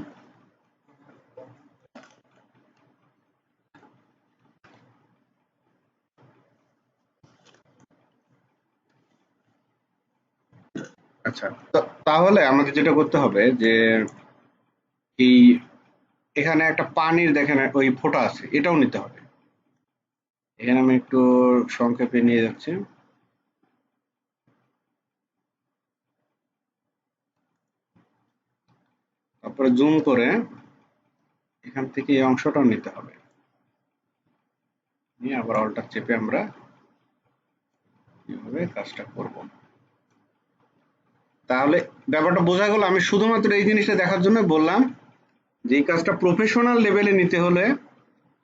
আচ্ছা, তাহলে আমাদের যেটা করতে হবে যে এই এখানে একটা পানির দেখেন ওই ফোঁটা আছে, এটাও নিতে হবে। এখানে আমি একটু সংক্ষেপে নিয়ে যাচ্ছি। তারপরে জুম করে এখান থেকে এই অংশটাও নিতে হবে, নিয়ে আবার অল্টা চেপে আমরা এইভাবে কাজটা করব। তাহলে ব্যাপারটা বোঝা গেল। আমি শুধুমাত্র এই জিনিসটা দেখার জন্য বললাম যে এই কাজটা প্রফেশনাল লেভেলে নিতে হলে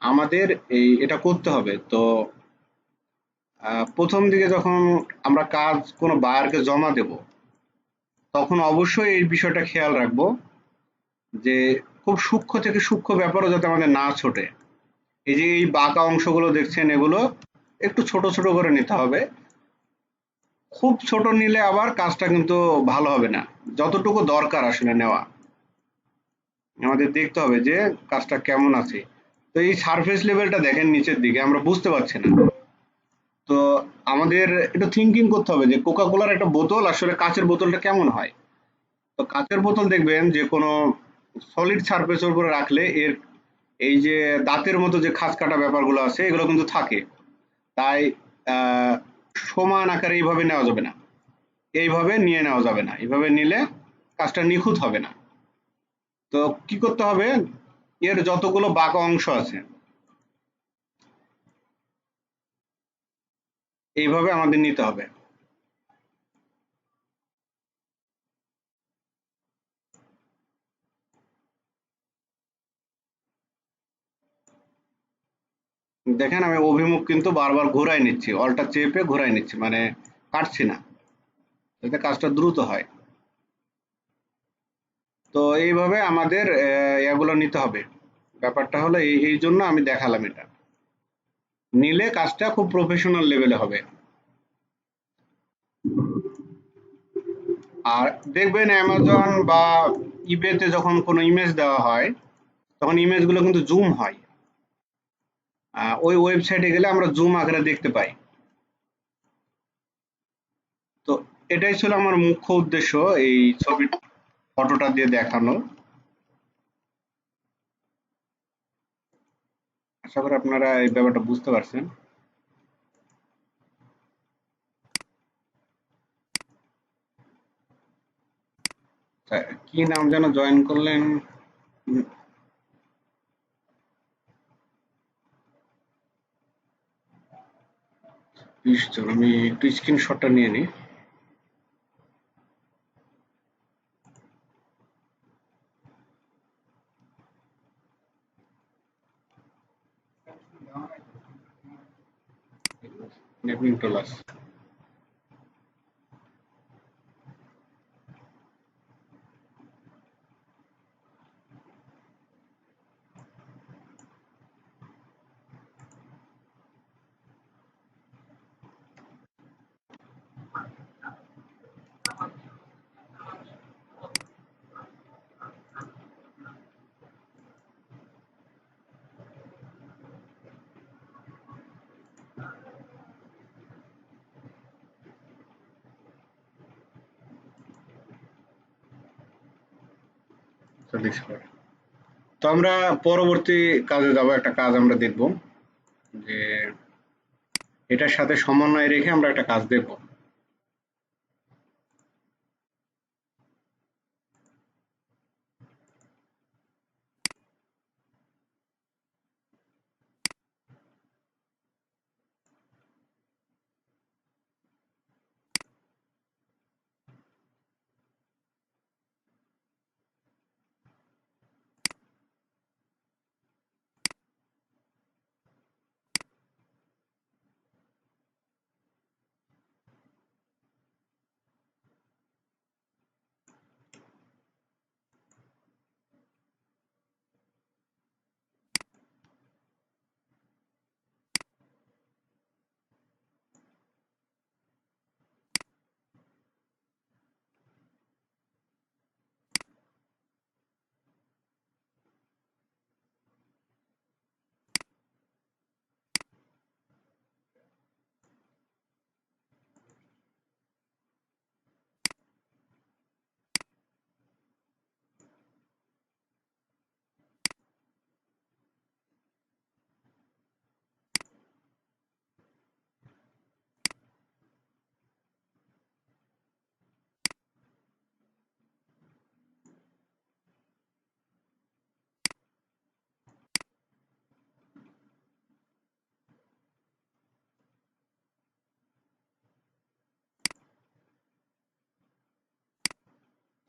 আমাদের এটা করতে হবে। তো প্রথম দিকে যখন আমরা কাজ কোনো বায়ারকে জমা দেব, তখন অবশ্যই এই বিষয়টা খেয়াল রাখবো যে খুব সূক্ষ্ম থেকে সূক্ষ্ম ব্যাপারও যাতে আমাদের না ছোটে। এই যে এই বাঁকা অংশগুলো দেখছেন, এগুলো একটু ছোট ছোট করে নিতে হবে। খুব ছোট নিলে আবার কাজটা কিন্তু ভালো হবে না। যতটুকু দরকার আসলে নেওয়া, আমাদের দেখতে হবে যে কাজটা কেমন আছে। তো এই সারফেস লেভেলটা দেখেন নিচের দিকে, আমরা বুঝতে পারছি না। তো আমাদের একটু থিঙ্কিং করতে হবে যে কোকা কোলার একটা বোতল আসলে কাচের বোতলটা কেমন হয়। তো কাচের বোতল দেখবেন যে কোনো সলিড সারফেসের উপরে রাখলে এর এই যে দাঁতের মতো যে খাঁজ কাটা ব্যাপারগুলো আছে এগুলো কিন্তু থাকে। তাই আহ, সমান আকারে এইভাবে নেওয়া যাবে না, এইভাবে নিয়ে নেওয়া যাবে না। এইভাবে নিলে কাজটা নিখুঁত হবে না। তো কি করতে হবে, এর যতগুলো বাঁকা অংশ আছে এইভাবে আমাদের নিতে হবে। দেখেন আমি অভিমুখ কিন্তু বারবার ঘোরায় নিচ্ছি, অল্টা চেপে ঘোরায় নিচ্ছি, মানে কাটছি না, যাতে কাজটা দ্রুত হয়। তো এইভাবে আমাদের এগুলো নিতে হবে। ব্যাপারটা হলো এই জন্য আমি দেখালাম এটা। নিলে কাজটা খুব প্রফেশনাল লেভেলে হবে। আর দেখবেন অ্যামাজন বা ইবেতে যখন কোনো ইমেজ দেওয়া হয়, তখন ইমেজগুলো কিন্তু জুম হয়। ওই ওয়েবসাইটে গেলে আমরা জুম আকারে দেখতে পাই। তো এটাই ছিল আমার মুখ্য উদ্দেশ্য, এই ছবি ফটোটা দিয়ে দেখানো। আশা করি আপনারা এই ব্যাপারটা বুঝতে পারছেন। তা কি নাম যেন জয়েন করলেন? 20 জন। আমি একটু স্ক্রিনশটটা নিয়ে নিই। নেভিনটোলাস। তো আমরা পরবর্তী কাজে যাব। একটা কাজ আমরা দেখব যে এটার সাথে সমন্বয় রেখে আমরা একটা কাজ দেখব।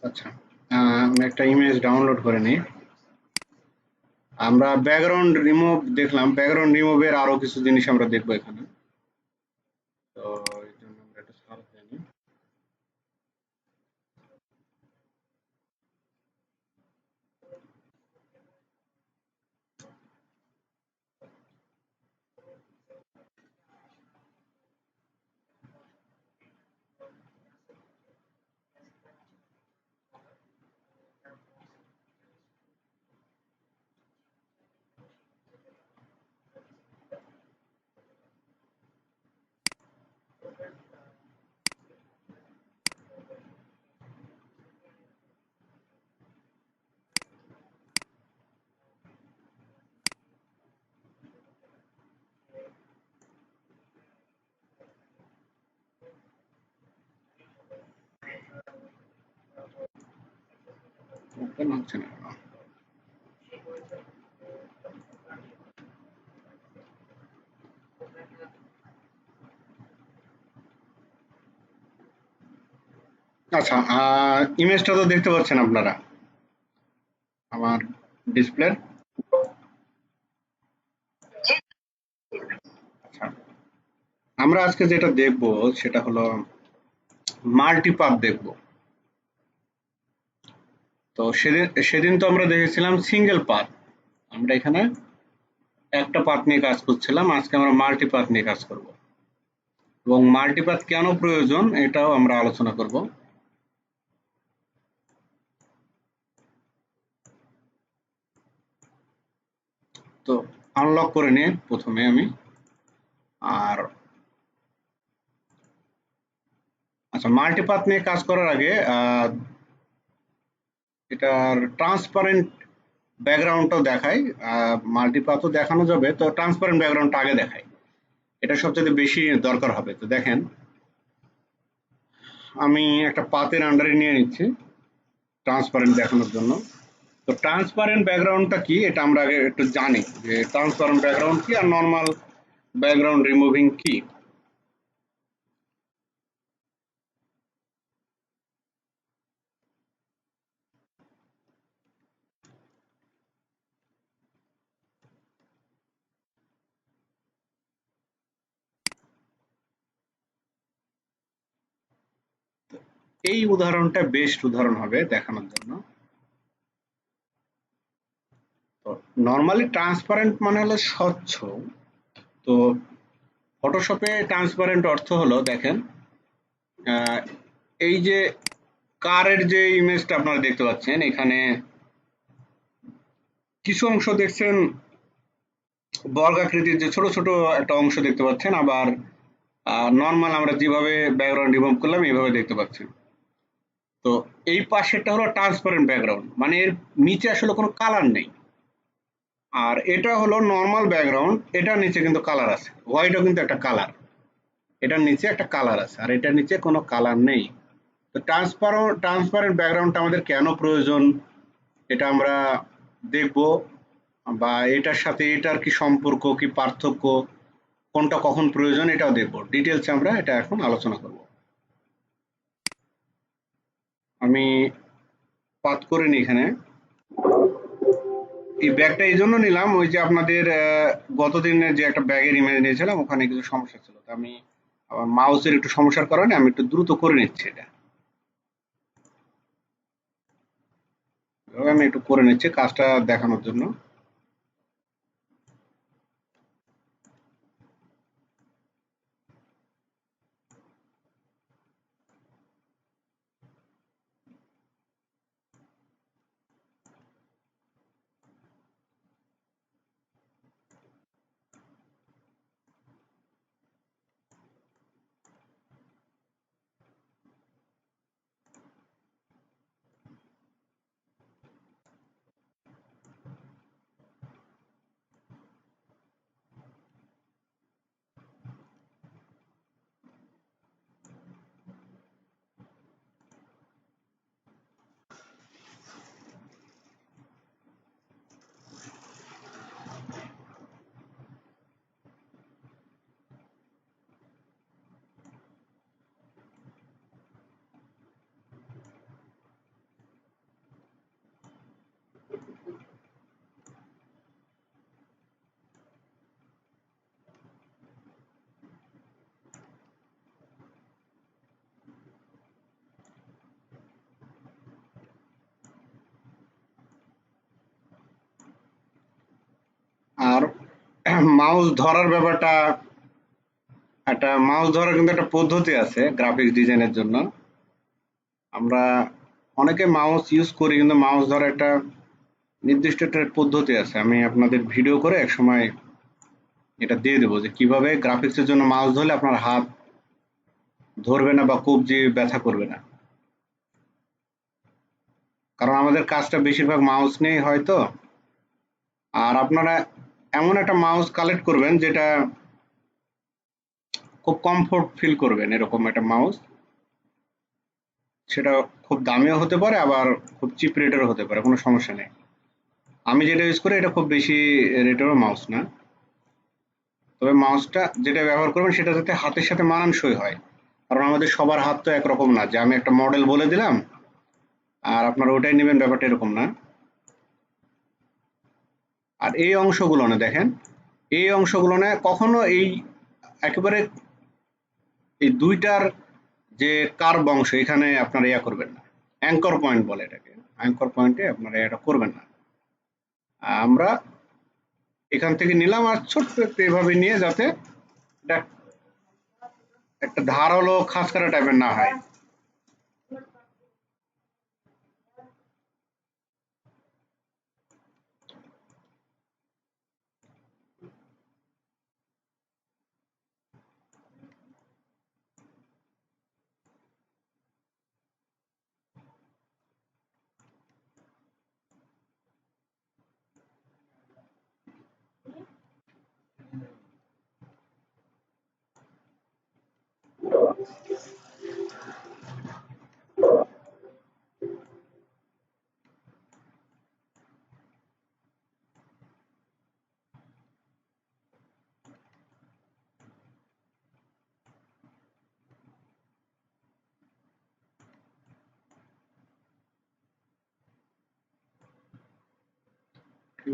আচ্ছা, আমি একটা ইমেজ ডাউনলোড করে নিই। আমরা ব্যাকগ্রাউন্ড রিমুভ দেখলাম, ব্যাকগ্রাউন্ড রিমুভের আরো কিছু জিনিস আমরা দেখবো এখানে। তো এই জন্য আমরা একটা সার্চ দিয়ে নিই। ওপেন হচ্ছে না কেন? আচ্ছা, ইমেজটা তো দেখতে পাচ্ছেন আপনারা আমার ডিসপ্লে। আচ্ছা, আমরা আজকে যেটা দেখব সেটা হলো মাল্টিপাথ দেখব। তো সেদিন সেদিন তো আমরা দেখেছিলাম সিঙ্গেল পাথ, আমরা এখানে একটা পাথ নিয়ে কাজ করছিলাম। আজকে আমরা মাল্টিপাথ নিয়ে কাজ করব এবং মাল্টিপাথ কেন প্রয়োজন এটাও আমরা আলোচনা করব। তো আনলক করে নিয়ে প্রথমে আমি আর আচ্ছা, মাল্টিপাথ নিয়ে কাজ করার আগে এটার ট্রান্সপারেন্ট ব্যাকগ্রাউন্ডটাও দেখাই। মাল্টিপাথও দেখানো যাবে, তো ট্রান্সপারেন্ট ব্যাকগ্রাউন্ডটা আগে দেখাই, এটা সবচেয়ে বেশি দরকার হবে। তো দেখেন, আমি একটা পাতের আন্ডারে নিয়ে নিচ্ছি ট্রান্সপারেন্ট দেখানোর জন্য। তো ট্রান্সপারেন্ট ব্যাকগ্রাউন্ডটা কি এটা আমরা আগে একটু জানি, যে ট্রান্সপারেন্ট ব্যাকগ্রাউন্ড কি আর নর্মাল ব্যাকগ্রাউন্ড রিমুভিং কি। এই উদাহরণটা বেস্ট উদাহরণ হবে দেখানোর জন্য। তো নর্মালি ট্রান্সপারেন্ট মানে হলো স্বচ্ছ। তো ফটোশপে ট্রান্সপারেন্ট অর্থ হলো, দেখেন, আহ, এই যে কারের যে ইমেজটা আপনারা দেখতে পাচ্ছেন, এখানে কিছু অংশ দেখছেন বর্গাকৃতির, যে ছোট ছোট একটা অংশ দেখতে পাচ্ছেন, আবার নর্মাল আমরা যেভাবে ব্যাকগ্রাউন্ড রিমুভ করলাম এইভাবে দেখতে পাচ্ছেন। তো এই পাশেরটা হলো ট্রান্সপারেন্ট ব্যাকগ্রাউন্ড, মানে এর নিচে আসলে কোনো কালার নেই। আর এটা হলো নর্মাল ব্যাকগ্রাউন্ড, এটার নিচে কিন্তু কালার আছে, হোয়াইটও কিন্তু একটা কালার, এটার নিচে একটা কালার আছে, আর এটার নিচে কোনো কালার নেই। তো ট্রান্সপারেন্ট ব্যাকগ্রাউন্ডটা আমাদের কেন প্রয়োজন এটা আমরা দেখব, বা এটার সাথে এটার কি সম্পর্ক, কি পার্থক্য, কোনটা কখন প্রয়োজন এটাও দেখব। ডিটেলস আমরা এটা এখন আলোচনা করব। আমি পাত করে নিই এখানে। এই ব্যাগটা এই জন্য নিলাম, ওই যে আপনাদের গতদিনের যে একটা ব্যাগের ইমেজ নিয়েছিলাম ওখানে কিছু সমস্যা ছিল, তো আমি আমার মাউসের একটু সমস্যার কারণে আমি একটু দ্রুত করে নিচ্ছি এটা। এভাবে আমি একটু করে নিচ্ছি কাজটা দেখানোর জন্য। মাউস ধরার ব্যাপারটা, একটা মাউস ধরার কিন্তু একটা পদ্ধতি আছে গ্রাফিক্স ডিজাইনের জন্য। আমরা অনেকে মাউস ইউজ করি, কিন্তু মাউস ধরার একটা নির্দিষ্ট একটা পদ্ধতি আছে। আমি আপনাদের ভিডিও করে এক সময় এটা দিয়ে দেবো যে কিভাবে গ্রাফিক্সের জন্য মাউস ধরলে আপনার হাত ধরবে না বা কবজি ব্যথা করবে না। কারণ আমাদের কাজটা বেশিরভাগ মাউস নিয়েই হয় তো। আর আপনারা এমন একটা মাউস কালেক্ট করবেন যেটা খুব কমফোর্ট ফিল করবেন, এরকম একটা মাউস। সেটা খুব দামিও হতে পারে, আবার খুব চিপ রেটেরও হতে পারে, কোনো সমস্যা নেই। আমি যেটা ইউজ করি এটা খুব বেশি রেটেরও মাউস না। তবে মাউসটা যেটা ব্যবহার করবেন সেটা যাতে হাতের সাথে মানানসই হয়। কারণ আমাদের সবার হাত তো একরকম না যে আমি একটা মডেল বলে দিলাম আর আপনারা ওটাই নেবেন, ব্যাপারটা এরকম না। আর এই অংশগুলো না, দেখেন এই অংশগুলো না কখনো এই একেবারে এই দুইটার যে কার্ভ অংশ এখানে আপনারা ইয়া করবেন না। অ্যাঙ্কর পয়েন্ট বলে এটাকে, অ্যাঙ্কর পয়েন্টে আপনারা এটা করবেন না। আমরা এখান থেকে নিলাম আর ছোট্ট একটু এভাবে নিয়ে যাতে এটা একটা ধারালো খাঁজকাটা টাইপের না হয়।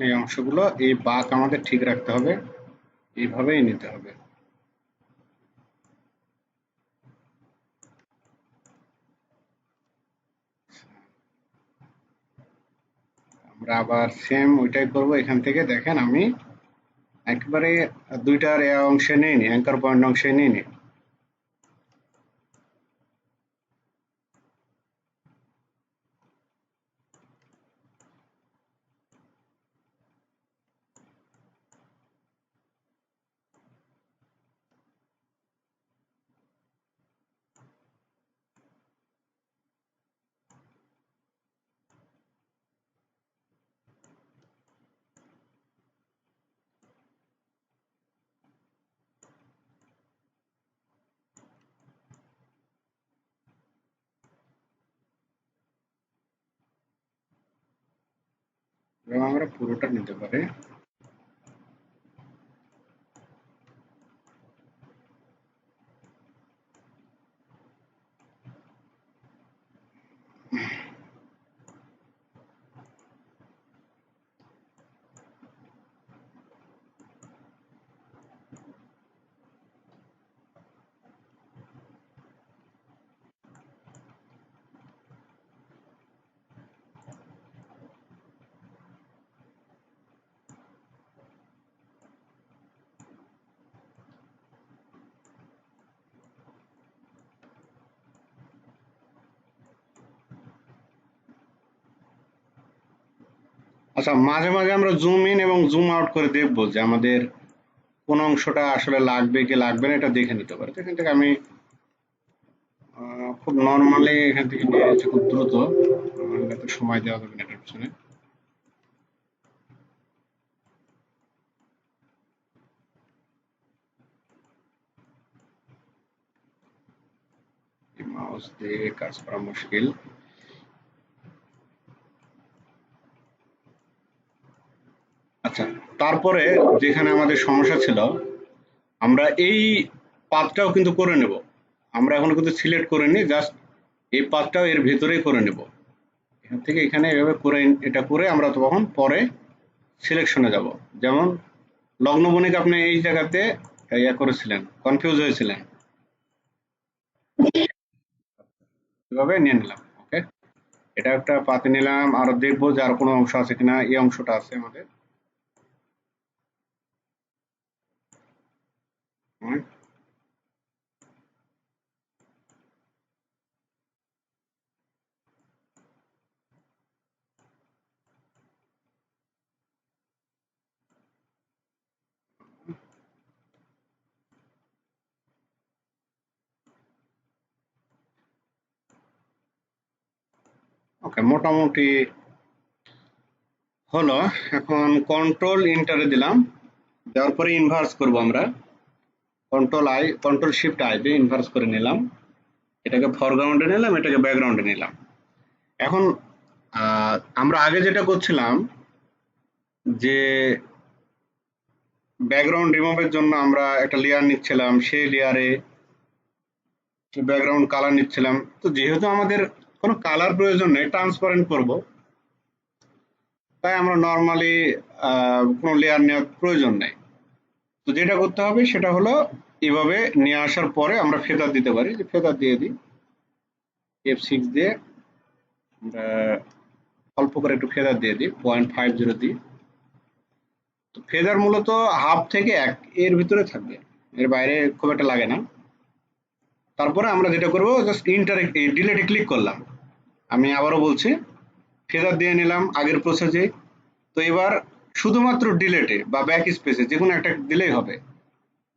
এই অংশগুলো এই বাঁক আমাদের ঠিক রাখতে হবে, এইভাবেই নিতে হবে। আমরা আবার সেম ওইটাই করব। এখান থেকে দেখেন আমি একবারে দুইটার এ অংশে নিইনি, অ্যাঙ্কার পয়েন্ট অংশে নিইনি। এবং আমরা পুরোটা নিতে পারি। আচ্ছা, মাঝে মাঝে আমরা জুম ইন এবং জুম আউট করে দেখবো যে আমাদের কোন অংশটা আসলে লাগবে কি লাগবে না, এটা দেখে নিতে পারি। তো এখান থেকে আমি খুব নর্মালি এখান থেকে নিয়ে যাচ্ছি খুব দ্রুত, আমার এত সময় দেওয়া যাবে না এটার পিছনে। মাউস দিয়ে কাজ করা মুশকিল। আচ্ছা, তারপরে যেখানে আমাদের সমস্যা ছিল, আমরা এই পাথটাও কিন্তু করে নেব। আমরা এখনো কিন্তু সিলেক্ট করিনি, জাস্ট এই পাথটাও এর ভেতরেই করে নেব। এখান থেকে এখানে এভাবে করে এটা করে আমরা তখন পরে সিলেকশনে যাব। যেমন লগ্নবণিক আপনি এই জায়গাতে ইয়া করেছিলেন, কনফিউজ হয়েছিলেন, এভাবে নিয়ে নিলাম। ওকে, এটা একটা পাতে নিলাম। আরো দেখবো যে আর কোনো অংশ আছে কিনা। এই অংশটা আছে আমাদের। ওকে, মোটামুটি হলো। এখন কন্ট্রোল ইন্টারে দিলাম, দেওয়ার পরে ইনভার্স করব আমরা। কন্ট্রোল শিফট আই দিয়ে ইনভার্স করে নিলাম, এটাকে ফরগ্রাউন্ডে নিলাম, এটাকে ব্যাকগ্রাউন্ডে নিলাম। এখন আমরা আগে যেটা করছিলাম যে ব্যাকগ্রাউন্ড রিমুভের জন্য আমরা একটা লেয়ার নিচ্ছিলাম, সেই লেয়ারে ব্যাকগ্রাউন্ড কালার নিচ্ছিলাম। তো যেহেতু আমাদের কোনো কালার প্রয়োজন নেই, ট্রান্সপারেন্ট করব, তাই আমরা নর্মালি কোনো লেয়ার নেওয়ার প্রয়োজন নেই। তো যেটা করতে হবে সেটা হলো এভাবে নিয়ে আসার পরে আমরা ফেদার দিতে পারি, যে ফেদার দিয়ে দিই F6 দিয়ে আমরা অল্প করে একটু ফেদার দিয়ে দিই, 0.50 দিই। তো ফেদার মূলত হাফ থেকে 1 এর ভিতরে থাকবে, এর বাইরে খুব একটা লাগে না। তারপরে আমরা যেটা করব, জাস্ট ডিলেটে ক্লিক করলাম। আমি আবারও বলছি, ফেদার দিয়ে নিলাম আগের প্রসেসে। তো এবার শুধুমাত্র ডিলেটে বা ব্যাক স্পেসে যে কোনো একটা দিলেই হবে।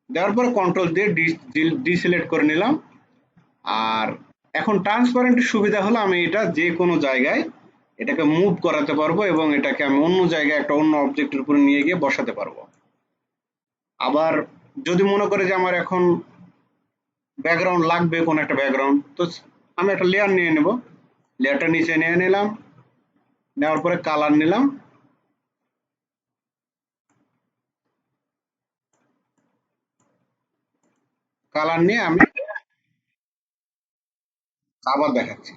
দেওয়ার পরে কন্ট্রোল দিয়ে ডিসিলেক্ট করে নিলাম। আর এখন ট্রান্সপারেন্টের সুবিধা হলো আমি এটা যে কোনো জায়গায় এটাকে মুভ করাতে পারবো এবং এটাকে আমি অন্য জায়গায় একটা অন্য অবজেক্টের উপরে নিয়ে গিয়ে বসাতে পারবো। আবার যদি মনে করে যে আমার এখন ব্যাকগ্রাউন্ড লাগবে, কোন একটা ব্যাকগ্রাউন্ড, তো আমি একটা লেয়ার নিয়ে নেব, লেয়ারটা নিচে নিয়ে নিলাম, নেওয়ার পরে কালার নিলাম, কালার নিয়ে আমি আবার দেখাচ্ছি।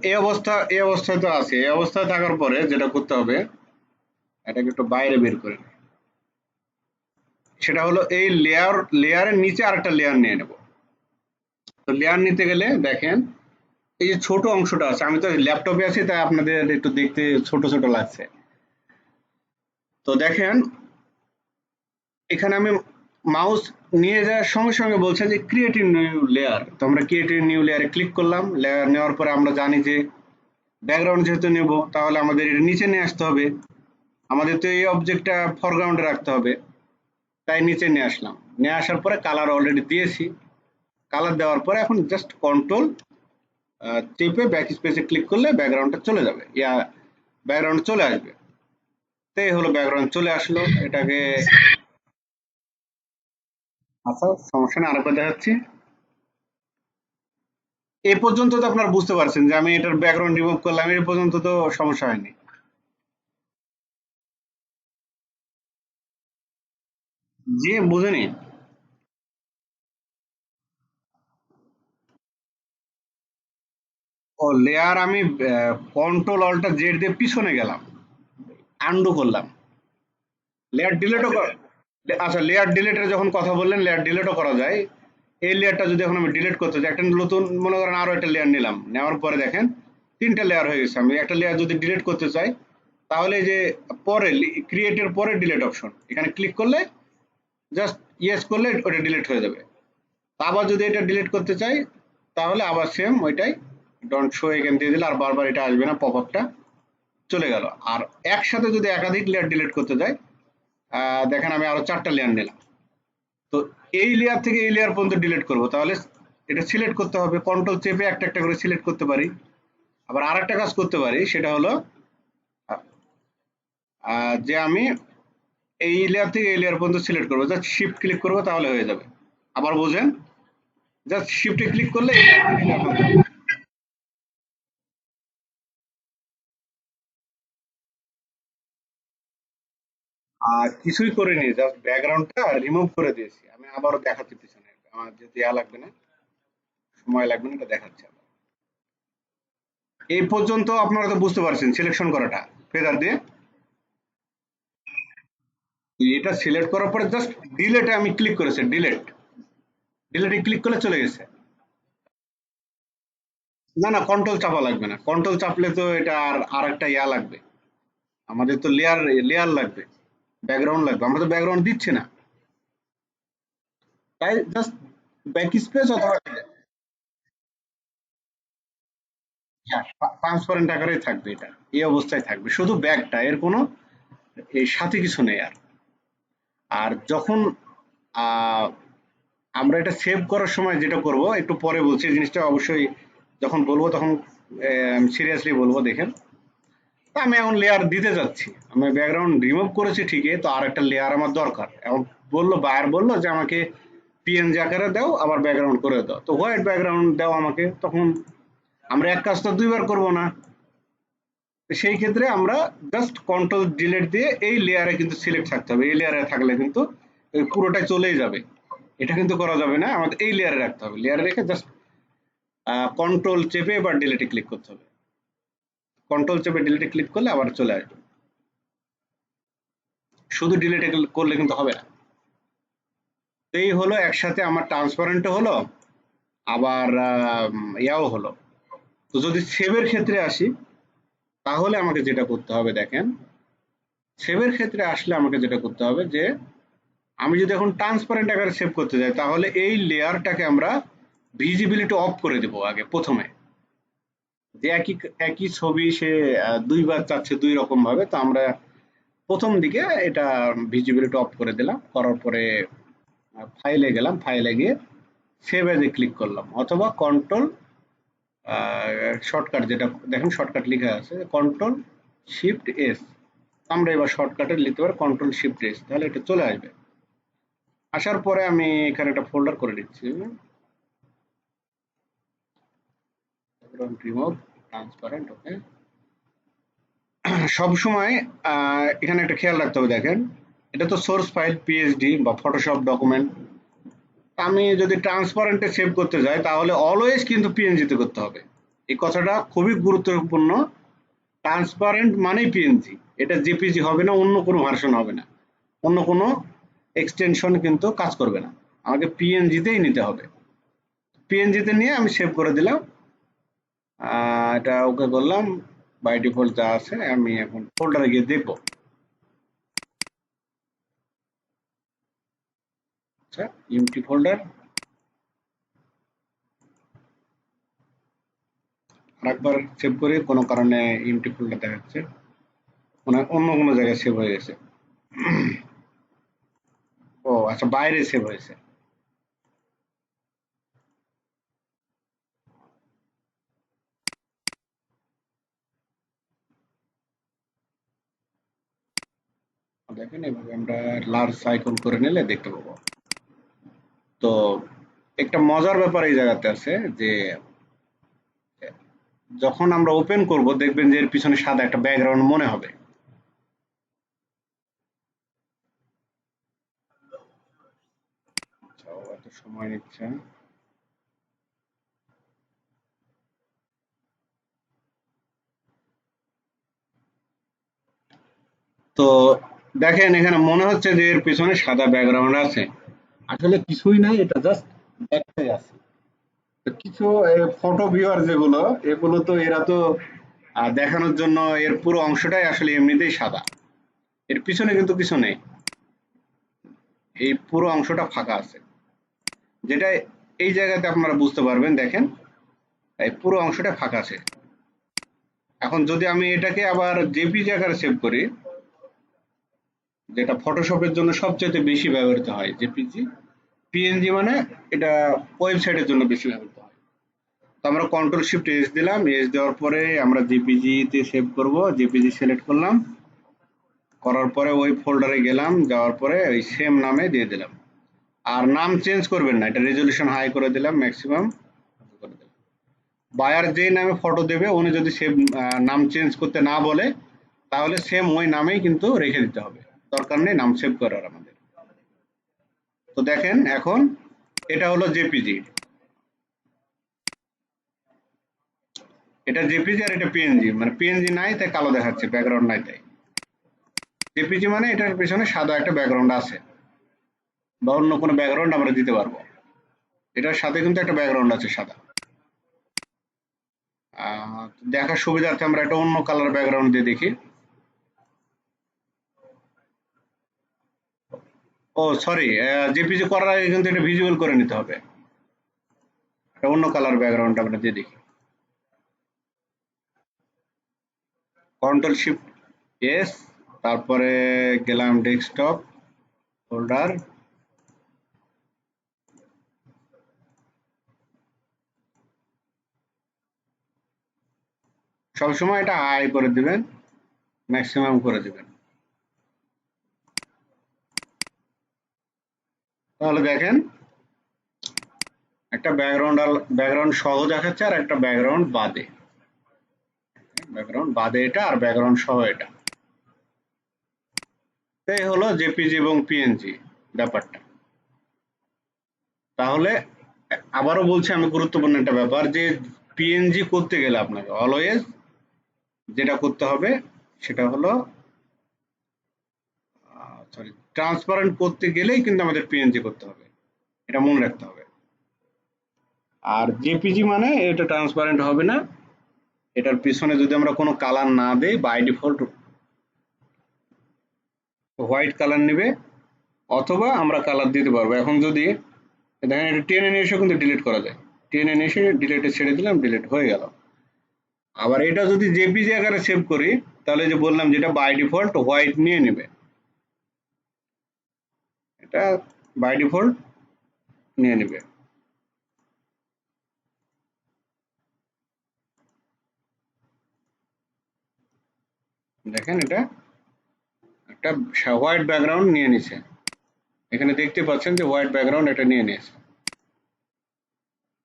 এই অবস্থায় তো আছে, এই অবস্থায় থাকার পরে যেটা করতে হবে, এটাকে একটু বাইরে বের করে নিই। সেটা হলো এই লেয়ারের নিচে আরেকটা লেয়ার নিয়ে নেব। তো লেয়ার নিতে গেলে দেখেন এই যে ছোট অংশটা আছে, আমি তো ল্যাপটপে আছি তাই আপনাদের একটু দেখতে ছোট ছোট লাগছে। তো দেখেন এখানে আমি মাউস নিয়ে যাওয়ার সঙ্গে সঙ্গে বলছে যে ক্রিয়েট নিউ লেয়ার। তো আমরা ক্রিয়েট নিউ লেয়ারে ক্লিক করলাম। লেয়ার নেওয়ার পরে আমরা জানি যে ব্যাকগ্রাউন্ড যেহেতু নেব তাহলে আমাদের এটা নিচে নিয়ে আসতে হবে, আমাদের তো এই অবজেক্টটা ফরগ্রাউন্ডে রাখতে হবে, তাই নিচে নিয়ে আসলাম। নিয়ে আসার পরে কালার অলরেডি দিয়েছি, কালার দেওয়ার পরে এখন জাস্ট কন্ট্রোল চেপে ব্যাক স্পেসে ক্লিক করলে ব্যাকগ্রাউন্ডটা চলে যাবে, ব্যাকগ্রাউন্ড চলে আসবে। তো এই হলো ব্যাকগ্রাউন্ড চলে আসলো। এটাকে আচ্ছা সমস্যা নেই, আরেকবার দেখাচ্ছি। এই পর্যন্ত তো আপনারা বুঝতে পারছেন যে আমি এটার ব্যাকগ্রাউন্ড রিমুভ করলাম, এই পর্যন্ত তো সমস্যা হয়নি। জি বুঝেনি। ও লেয়ার আমি কন্ট্রোল অল্টার জেড দিয়ে পিছনে গেলাম, আন্ডু করলাম, লেয়ার ডিলিটও আচ্ছা লেয়ার ডিলিটের যখন কথা বললেন, লেয়ার ডিলিটও করা যায়। এই লেয়ারটা যদি এখন আমি ডিলিট করতে চাই, একটা নতুন মনে করেন আরো একটা লেয়ার নিলাম, নেওয়ার পরে দেখেন 3টা লেয়ার হয়ে গেছে। আমি একটা লেয়ার যদি ডিলিট করতে চাই তাহলে এই যে পরে ক্রিয়েটের পরে ডিলিট অপশন, এখানে ক্লিক করলে জাস্ট ইয়েস করলে ওটা ডিলিট হয়ে যাবে। আবার যদি এটা ডিলিট করতে চাই তাহলে আবার সেম ওইটাই ডন্ট শো এখান দিয়ে দিলে আর বারবার এটা আসবে না, পপ আপটা চলে গেল। আর একসাথে যদি একাধিক লেয়ার ডিলিট করতে যাই, দেখেন আমি আরো 4টা লেয়ার নিলাম। তো এই লেয়ার থেকে এই লেয়ার পর্যন্ত ডিলিট করব, তাহলে এটা সিলেক্ট করতে হবে, কন্ট্রোল চেপে একটা একটা করে সিলেক্ট করতে পারি। আবার আরেকটা কাজ করতে পারি, সেটা হলো যে আমি এই লেয়ার থেকে এই লেয়ার পর্যন্ত সিলেক্ট করবো, জাস্ট শিফট ক্লিক করবো তাহলে হয়ে যাবে। আবার বোঝেন, জাস্ট শিফটে ক্লিক করলে এই layer থেকে এই layer পর্যন্ত যাবে। আর কিছুই করিনি, জাস্ট ব্যাকগ্রাউন্ডটা রিমুভ করে দিয়েছি। আমি আবারও দেখাচ্ছি পিছনে, আমার যেতে ইয়া লাগবে না, সময় লাগবে না, এটা দেখাচ্ছে আবার। এই পর্যন্ত আপনারা তো বুঝতে পারছেন সিলেকশন করাটা ফেদার দিয়ে। এটা সিলেক্ট করার পরে জাস্ট ডিলেটে আমি ক্লিক করেছি, ডিলেটে ক্লিক করলে চলে গেছে। না না, কন্ট্রোল চাপা লাগবে না, কন্ট্রোল চাপলে তো এটা আর আরেকটা ইয়া লাগবে, আমাদের তো লেয়ার লেয়ার লাগবে, ব্যাকগ্রাউন্ড লাগবে, আমরা তো ব্যাকগ্রাউন্ড দিচ্ছি না, তাই জাস্ট ব্যাক স্পেস অথবা ট্রান্সপারেন্ট আকারে থাকবে, এটা এই অবস্থায় থাকবে, শুধু ব্যাকটা, এর কোনো এই সাথে কিছু নেই আর। আর যখন আমরা এটা সেভ করার সময় যেটা করব একটু পরে বলছি, জিনিসটা অবশ্যই যখন বলবো তখন সিরিয়াসলি বলবো। দেখেন, তো আমি এখন লেয়ার দিতে যাচ্ছি, আমি ব্যাকগ্রাউন্ড রিমুভ করেছি ঠিকই, তো আর একটা লেয়ার আমার দরকার। এখন বললো, বায়ার বললো যে আমাকে পিএনজি আকারে দাও, আবার ব্যাকগ্রাউন্ড করে দাও, তো হোয়াইট ব্যাকগ্রাউন্ড দাও আমাকে। তখন আমরা এক কাজ তো দুইবার করব না, সেই ক্ষেত্রে আমরা জাস্ট কন্ট্রোল ডিলিট দিয়ে এই লেয়ারে কিন্তু সিলেক্ট থাকতে হবে। এই লেয়ারে থাকলে কিন্তু এই পুরোটাই চলেই যাবে, এটা কিন্তু করা যাবে না, আমাদের এই লেয়ারে রাখতে হবে। লেয়ারে রেখে জাস্ট কন্ট্রোল চেপে এবার ডিলিটে ক্লিক করতে হবে। কন্ট্রোল চেপে ডিলিটে ক্লিক করলে আবার চলে আসবে। শুধু ডিলিটে করলে কিন্তু হবে না। এই হলো একসাথে আমার ট্রান্সপারেন্টও হলো, আবার ইয়াও হলো। তো যদি সেভের ক্ষেত্রে আসি, তাহলে আমাকে যেটা করতে হবে দেখেন, সেভের ক্ষেত্রে আসলে আমাকে যেটা করতে হবে যে আমি যদি এখন ট্রান্সপারেন্ট আকারে সেভ করতে যাই, তাহলে এই লেয়ারটাকে আমরা ভিজিবিলিটি অফ করে দেব আগে প্রথমে। যে একই একই ছবি সে দুইবার চাচ্ছে দুই রকম ভাবে, তো আমরা প্রথম দিকে এটা ভিজিবিলিটি অফ করে দিলাম। করার পরে ফাইলে গেলাম, ফাইলে গিয়ে সেভ এজে ক্লিক করলাম, অথবা কন্ট্রোল শর্টকাট, যেটা দেখেন শর্টকাট লেখা আছে কন্ট্রোল শিফট এস, আমরা এবার শর্টকাটে লিখতে পারি কন্ট্রোল শিফট এস, তাহলে এটা চলে আসবে। আসার পরে আমি এখানে একটা ফোল্ডার করে দিচ্ছি, রিমুভ ট্রান্সপারেন্ট। ওকে, সব সময় এখানে একটা খেয়াল রাখতে হবে। দেখেন, এটা তো সোর্স ফাইল পিএসডি বা ফটোশপ ডকুমেন্ট, আমি যদি ট্রান্সপারেন্টে সেভ করতে যাই তাহলে অলওয়েজ কিন্তু পিএনজিতে করতে হবে। এই কথাটা খুবই গুরুত্বপূর্ণ। ট্রান্সপারেন্ট মানেই পিএনজি, এটা জেপিজি হবে না, অন্য কোনো ভার্সন হবে না, অন্য কোনো এক্সটেনশন কিন্তু কাজ করবে না, আমাকে পিএনজিতেই নিতে হবে। পিএনজিতে নিয়ে আমি সেভ করে দিলাম, এটা ওকে করলাম। বাই ডিফল্ট যা আছে, আমি এখন ফোল্ডারে গিয়ে দেখবো। আচ্ছা, এমটি ফোল্ডার, আরেকবার সেভ করি, কোনো কারণে এমটি ফোল্ডার দেখাচ্ছে, মানে অন্য কোনো জায়গায় সেভ হয়ে গেছে। ও আচ্ছা, বাইরে সেভ হয়েছে। দেখেন, এভাবে আমরা লার্জ আইকন করে নিলে দেখতে পাবো। তো একটা মজার ব্যাপার এই জায়গাতে আছে যে যখন আমরা ওপেন করব দেখবেন যে এর পিছনে সাদা একটা ব্যাকগ্রাউন্ড মনে হবে। আচ্ছা, ও এত সময় নিচ্ছে। তো দেখেন, এখানে মনে হচ্ছে যে এর পিছনে সাদা ব্যাকগ্রাউন্ড আছে, আসলে কিছুই নাই, এটা জাস্ট দেখতে আছে। তো কিছু ফটো ভিউয়ার যেগুলো, এগুলো তো এরা তো দেখানোর জন্য এর পুরো অংশটাই আসলে এমনিতেই সাদা, এর পিছনে কিন্তু কিছু নেই, এই পুরো অংশটা ফাঁকা আছে। যেটা এই জায়গাতে আপনারা বুঝতে পারবেন, দেখেন এই পুরো অংশটা ফাঁকা আছে। এখন যদি আমি এটাকে আবার জেপিজি আকারে সেভ করি, যেটা ফটোশপের জন্য সবচেয়ে বেশি ব্যবহৃত হয়, জেপিজি, পিএনজি মানে এটা ওয়েবসাইটের জন্য বেশি ব্যবহৃত হয়। তো আমরা কন্ট্রোল শিফট এস দিলাম, এস দেওয়ার পরে আমরা জেপিজি তে সেভ করব, জেপিজি সিলেক্ট করলাম, করার পরে ওই ফোল্ডারে গেলাম, যাওয়ার পরে ওই সেম নামে দিয়ে দিলাম। আর নাম চেঞ্জ করবেন না, এটা রেজলিউশন হাই করে দিলাম, ম্যাক্সিমাম করে দিলাম। বায়ার যেই নামে ফটো দেবে উনি যদি সেভ নাম চেঞ্জ করতে না বলে, তাহলে সেম ওই নামেই কিন্তু রেখে দিতে হবে, দরকার নেই নাম সেভ করার আমাদের। তো দেখেন এখন এটা হলো জেপিজি, এটা জেপিজি আর এটা পিএনজি, মানে পিএনজি নাই তাই কালো দেখাচ্ছে, ব্যাকগ্রাউন্ড নাই তাই। জেপিজি মানে এটার পেছনে সাদা একটা ব্যাকগ্রাউন্ড আছে, বা অন্য কোনো ব্যাকগ্রাউন্ড আমরা দিতে পারবো। এটার সাথে কিন্তু একটা ব্যাকগ্রাউন্ড আছে সাদা। দেখার সুবিধার্থে আমরা একটা অন্য কালার ব্যাকগ্রাউন্ড দিয়ে দেখি। ও সরি, জেপিজি করার আগে কিন্তু এটা ভিজুয়াল করে নিতে হবে, একটা অন্য কালার ব্যাকগ্রাউন্ড আমরা দিয়ে দেখি। কন্ট্রোল শিফট এস, তারপরে গেলাম ডেস্কটপ ফোল্ডার, সবসময় এটা হাই করে দিবেন, ম্যাক্সিমাম করে দিবেন। তাহলে দেখেন একটা ব্যাকগ্রাউন্ড সহ দেখাচ্ছে আর একটা ব্যাকগ্রাউন্ড বাদে। ব্যাকগ্রাউন্ড বাদে এটা আর ব্যাকগ্রাউন্ড সহ এটা। এই হলো জেপিজি এবং পিএনজি ব্যাপারটা। তাহলে আবারও বলছি আমি, গুরুত্বপূর্ণ একটা ব্যাপার যে পিএনজি করতে গেলে আপনাকে অলওয়েজ যেটা করতে হবে সেটা হলো সরি, ট্রান্সপারেন্ট করতে গেলেই কিন্তু আমাদের পিএনজি করতে হবে, এটা মনে রাখতে হবে। আর জেপিজি মানে এটা ট্রান্সপারেন্ট হবে না, এটার পিছনে যদি আমরা কোনো কালার না দেই বাই ডিফল্ট হোয়াইট কালার নেবে, অথবা আমরা কালার দিতে পারবো। এখন যদি দেখেন এটা টেনে নিয়ে এসে কিন্তু ডিলিট করা যায়, টেনে নিয়ে এসে ডিলিটে ছেড়ে দিলাম, ডিলিট হয়ে গেল। আবার এটা যদি জেপিজি আকারে সেভ করি তাহলে যে বললাম যেটা বাই ডিফল্ট হোয়াইট নিয়ে নেবে, এটা বাই ডিফল্ট নিয়ে নেবে। দেখেন এটা একটা হোয়াইট ব্যাকগ্রাউন্ড নিয়ে নিছে, এখানে দেখতে পাচ্ছেন যে হোয়াইট ব্যাকগ্রাউন্ড এটা নিয়ে নিয়েছে।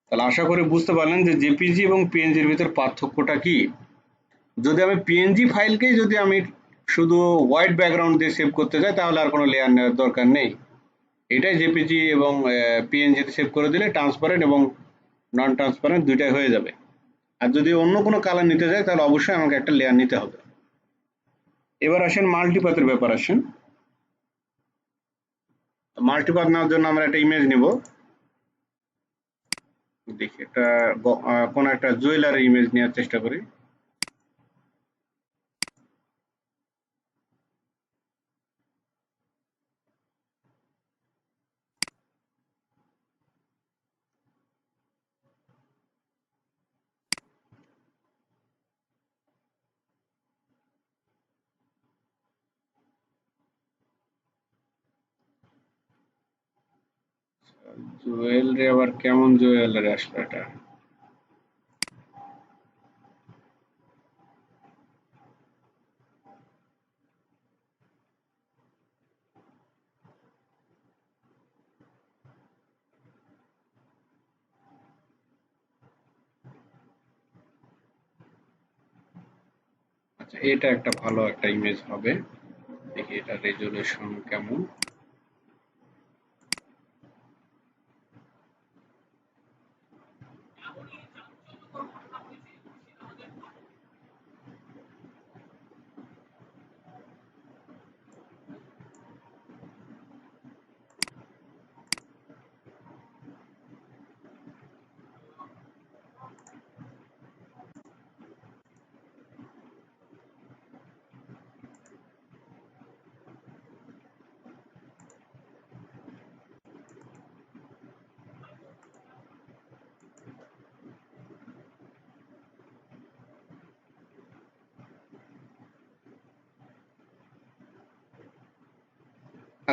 তাহলে আশা করি বুঝতে পারলেন যে জেপিজি এবং পিএনজির ভিতর পার্থক্যটা কি। যদি আমি পিএনজি ফাইলকেই যদি আমি শুধু হোয়াইট ব্যাকগ্রাউন্ড দিয়ে সেভ করতে চাই তাহলে আর কোনো লেয়ার নেওয়ার দরকার নেই, এটাই জেপিজি এবং পিএনজিতে সেভ করে দিলে ট্রান্সপারেন্ট এবং নন ট্রান্সপারেন্ট দুইটাই হয়ে যাবে। আর যদি অন্য কোনো কালার নিতে চাই তাহলে অবশ্যই আমাকে একটা লেয়ার নিতে হবে। এবার আসেন মাল্টিপাথের ব্যাপার আসেন। মাল্টিপাথ নেওয়ার জন্য আমরা একটা ইমেজ নিব, দেখি একটা কোন একটা জুয়েলারি ইমেজ নেওয়ার চেষ্টা করি। জুয়েলারি আবার কেমন জুয়েলারি আসলো এটা? আচ্ছা, এটা একটা ভালো একটা ইমেজ হবে, দেখি এটা রেজলিউশন কেমন।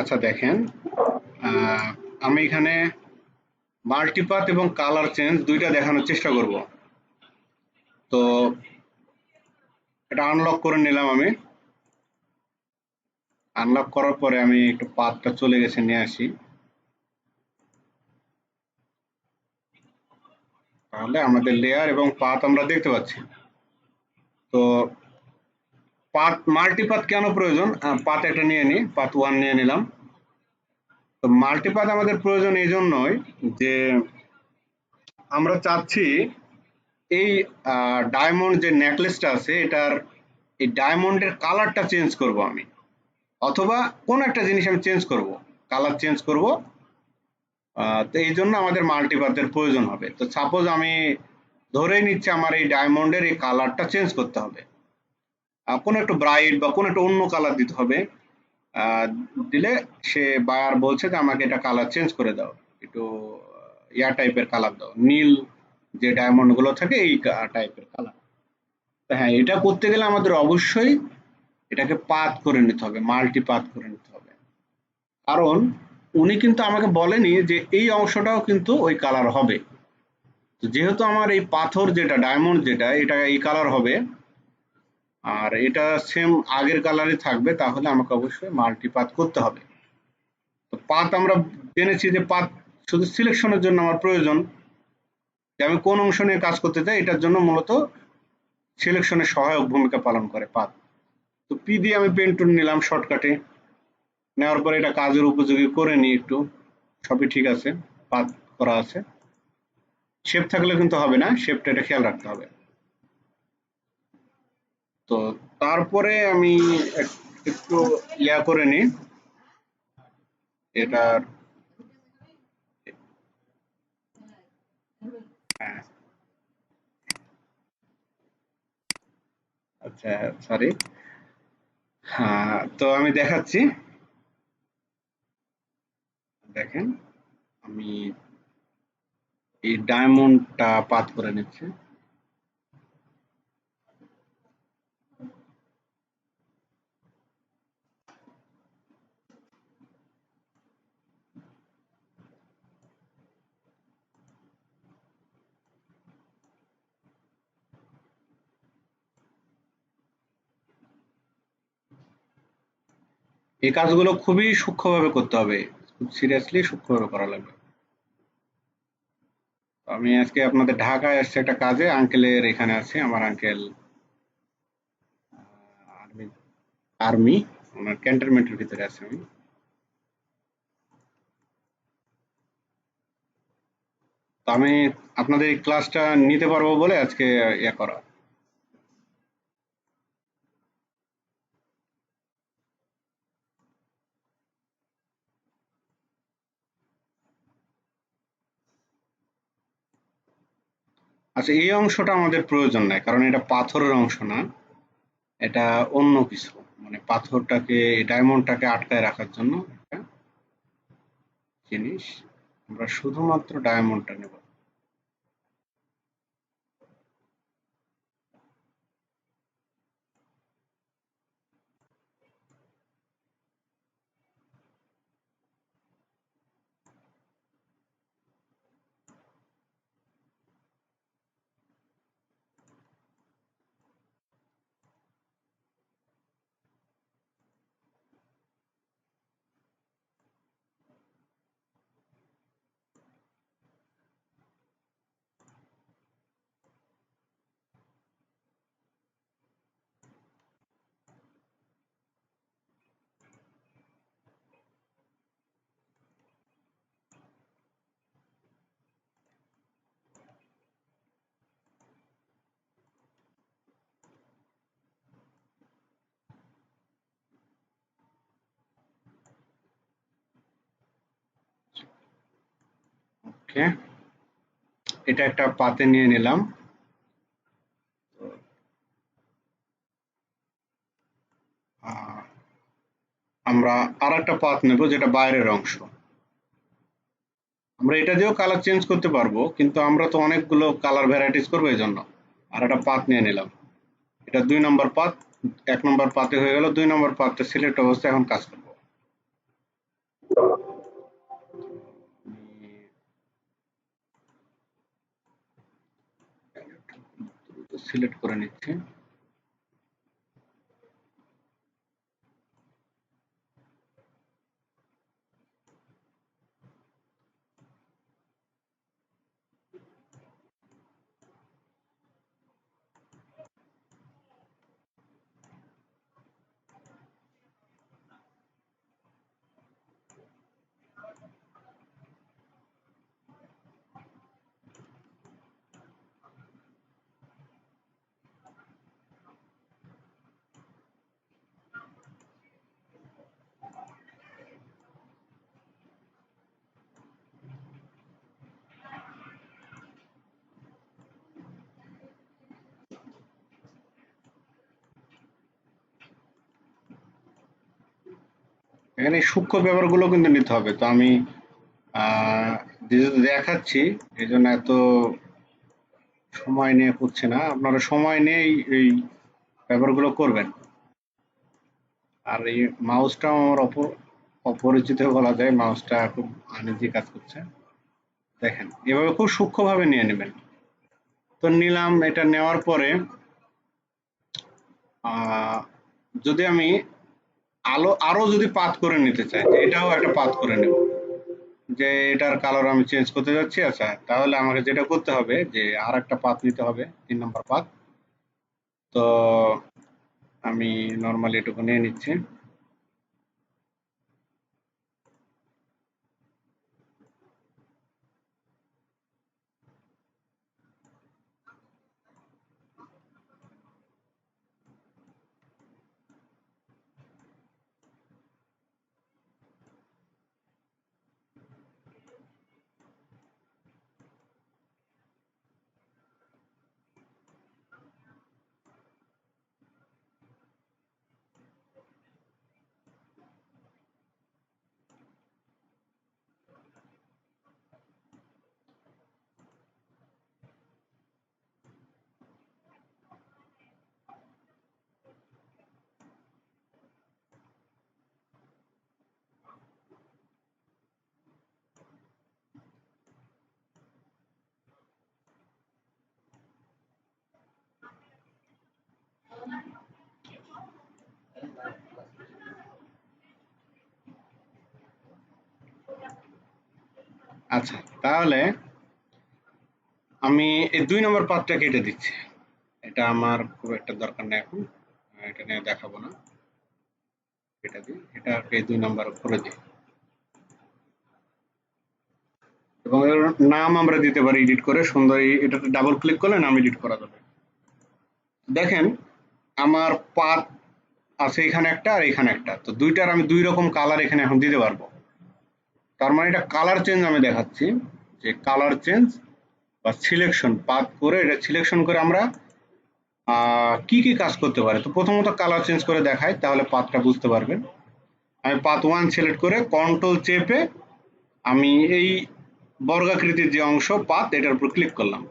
আচ্ছা দেখেন, আহ, আমি এখানে মাল্টিপাথ এবং কালার চেঞ্জ দুইটা দেখানোর চেষ্টা করব। তো এটা আনলক করে নিলাম আমি, আনলক করার পরে আমি একটু পাথটা চলে গেছে নিয়ে আসি, তাহলে আমাদের লেয়ার এবং পাথ আমরা দেখতে পাচ্ছি। তো পাথ মাল্টিপাথ কেন প্রয়োজন, পাথ একটা নিয়ে নিই, পাথ 1 নিয়ে নিলাম। তো মাল্টিপাথ আমাদের প্রয়োজন এই জন্যই যে আমরা চাচ্ছি এই ডায়মন্ড যে নেকলেসটা আছে এটার এই ডায়মন্ডের কালারটা চেঞ্জ করব আমি, অথবা কোন একটা জিনিস আমি চেঞ্জ করব, কালার চেঞ্জ করব। তো এই জন্য আমাদের মাল্টিপাথের প্রয়োজন হবে। তো সাপোজ আমি ধরেই নিচ্ছি আমার এই ডায়মন্ডের এই কালারটা চেঞ্জ করতে হবে, কোনো একটু ব্রাইট বা কোনো একটা অন্য কালার দিতে হবে। দিলে সে বায়ার বলছে যে আমাকে এটা কালার চেঞ্জ করে দাও, একটু ইয়া টাইপের কালার দাও, নীল যে ডায়মন্ড গুলো থাকে এই টাইপের কালার। হ্যাঁ, এটা করতে গেলে আমাদের অবশ্যই এটাকে পাথ করে নিতে হবে, মাল্টি পাথ করে নিতে হবে। কারণ উনি কিন্তু আমাকে বলেনি যে এই অংশটাও কিন্তু ওই কালার হবে। তো যেহেতু আমার এই পাথর যেটা ডায়মন্ড যেটা এটা এই কালার হবে, আর এটা সেম আগের কালারই থাকবে, তাহলে আমাকে অবশ্যই মাল্টি পাথ করতে হবে। তো পাথ আমরা জেনেছি যে পাথ শুধু সিলেকশনের জন্য আমার প্রয়োজন, যে আমি কোন অংশ নিয়ে কাজ করতে চাই এটার জন্য মূলত সিলেকশনের সহায়ক ভূমিকা পালন করে পাথ। তো পি দিয়ে আমি পেন টুল নিলাম শর্টকাটে, নেওয়ার পরে এটা কাজের উপযোগী করে নিই একটু, সবই ঠিক আছে, পাথ করা আছে। শেপ থাকলে কিন্তু হবে না, শেপটা এটা খেয়াল রাখতে হবে। তো তারপরে আমি একটু ইয়া করে নিই এটার, হ্যাঁ আচ্ছা সরি, হ্যাঁ তো আমি দেখাচ্ছি, দেখেন আমি এই ডায়মন্ডটা পাত করে নিচ্ছি। এই কাজগুলো খুবই সূক্ষ্মভাবে করতে হবে, খুব সিরিয়াসলি সূক্ষ্মভাবে করা লাগবে। আমি আজকে আপনাদের ঢাকায় আসছে একটা কাজে, আঙ্কেলের এখানে আছে, আমার আঙ্কেল আর্মি, আর্মি ওনার ক্যান্টনমেন্টের ভিতরে আছে। আমি তো আমি আপনাদের এই ক্লাসটা নিতে পারবো বলে আজকে ইয়ে করা। আচ্ছা এই অংশটা আমাদের প্রয়োজন নাই, কারণ এটা পাথরের অংশ না, এটা অন্য কিছু, মানে পাথরটাকে, ডায়মন্ডটাকে আটকায় রাখার জন্য একটা জিনিস। আমরা শুধুমাত্র ডায়মন্ডটা নেব। ওকে, এটা একটা পাতে নিয়ে নিলাম। আহ, আমরা আর একটা পাত নেব যেটা বাইরের অংশ। আমরা এটা দিয়েও কালার চেঞ্জ করতে পারবো, কিন্তু আমরা তো অনেকগুলো কালার ভ্যারাইটিস করবো, এই জন্য আর একটা পাত নিয়ে নিলাম। এটা 2 নম্বর পাত, 1 নম্বর পাতে হয়ে গেল, 2 নম্বর পাতটা সিলেক্ট অবস্থায় এখন কাজ করবো। সিলেক্ট করে নিচ্ছি। এখানে সূক্ষ্ম ব্যাপারগুলো কিন্তু নিতে হবে। তো আমি যেহেতু দেখাচ্ছি এই জন্য এত সময় নিয়ে করছি না, আপনারা সময় নিয়ে এই ব্যাপারগুলো করবেন। আর এই মাউসটা আমার অপরিচিত বলা যায়, মাউসটা খুব আনইজি কাজ করছে। দেখেন এভাবে খুব সূক্ষ্মভাবে নিয়ে নেবেন। তো নিলাম, এটা নেওয়ার পরে আহ, যদি আমি আরো যদি পাত করে নিতে চাই, যে এটাও একটা পাত করে নেব, যে এটার কালার আমি চেঞ্জ করতে যাচ্ছি, আচ্ছা তাহলে আমাকে যেটা করতে হবে যে আর একটা পাত নিতে হবে, 3 নম্বর পাত। তো আমি নর্মালি এটুকু নিয়ে নিচ্ছি। আচ্ছা, তাহলে আমি এই 2 নম্বর পাতটা কেটে দিচ্ছি। এটা আমার খুব একটা দরকার নেই এখন, এটা নিয়ে দেখাবো না। কেটে দিই, এটাকে 2 নম্বর করে দিই, এবং এর নাম আমরা দিতে পারি এডিট করে সুন্দর। এটাতে ডাবল ক্লিক করলে নাম এডিট করা যাবে। দেখেন আমার পাত আছে এখানে একটা আর এখানে একটা, তো দুইটার আমি 2 রকম কালার এখানে এখন দিতে পারবো। তার মানে এটা কালার চেঞ্জ আমি দেখাচ্ছি, যে কালার চেঞ্জ বা সিলেকশন পাত করে, এটা সিলেকশন করে আমরা কি কি কাজ করতে পারে। তো প্রথমত কালার চেঞ্জ করে দেখাই, তাহলে পাতটা বুঝতে পারবেন। আমি পাত 1 সিলেক্ট করে কন্ট্রোল চেপে আমি এই বর্গাকৃতির যে অংশ পাত, এটার উপর ক্লিক করলাম।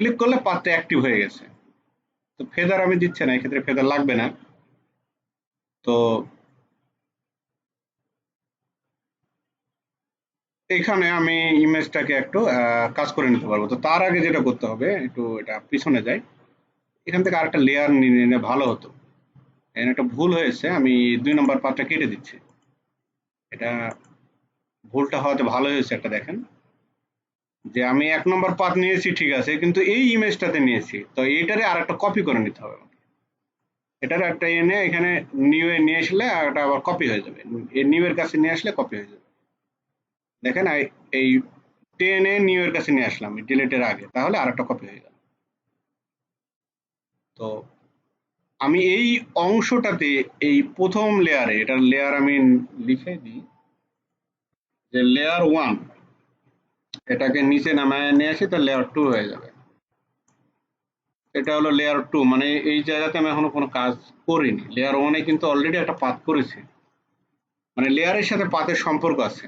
ক্লিক করলে পাতটা অ্যাক্টিভ হয়ে গেছে। তো ফেদার আমি দিচ্ছি না, এক্ষেত্রে ফেদার লাগবে না। তো এখানে আমি ইমেজটাকে একটু কাজ করে নিতে পারবো। তো তার আগে যেটা করতে হবে, একটু এটা পিছনে যাই, এখান থেকে আরেকটা লেয়ার নিয়ে নিলে ভালো হতো। এখানে একটা ভুল হয়েছে, আমি 2 নম্বর পাতটা কেটে দিচ্ছি। এটা ভুলটা হয়তো ভালো হয়েছে, একটা দেখেন যে আমি 1 নম্বর পাত নিয়েছি ঠিক আছে, কিন্তু এই ইমেজটাতে নিয়েছি, তো এইটারে আর একটা কপি করে নিতে হবে আমাকে। এটার একটা এনে এখানে নিউ এ নিয়ে আসলে আর এটা আবার কপি হয়ে যাবে। এই নিউ এর কাছে নিয়ে আসলে কপি হয়ে যাবে। দেখেন এই টেনে নিউ এর কাছে নিয়ে আসলাম ডিলিটের আগে, তাহলে আর একটা কপি হয়ে গেল। তো আমি এই অংশটাতে, এই প্রথম লেয়ারে, এটার লেয়ার আমি লিখে দিই যে লেয়ার 1, এটাকে নিচে নামায় নিয়ে আসি, তো লেয়ার 2 হয়ে যাবে। এটা হলো লেয়ার 2, মানে এই জায়গাতে আমি এখনো কোনো কাজ করিনি। লেয়ার 1 এ কিন্তু অলরেডি একটা পাত করেছি, মানে লেয়ারের সাথে পাতের সম্পর্ক আছে।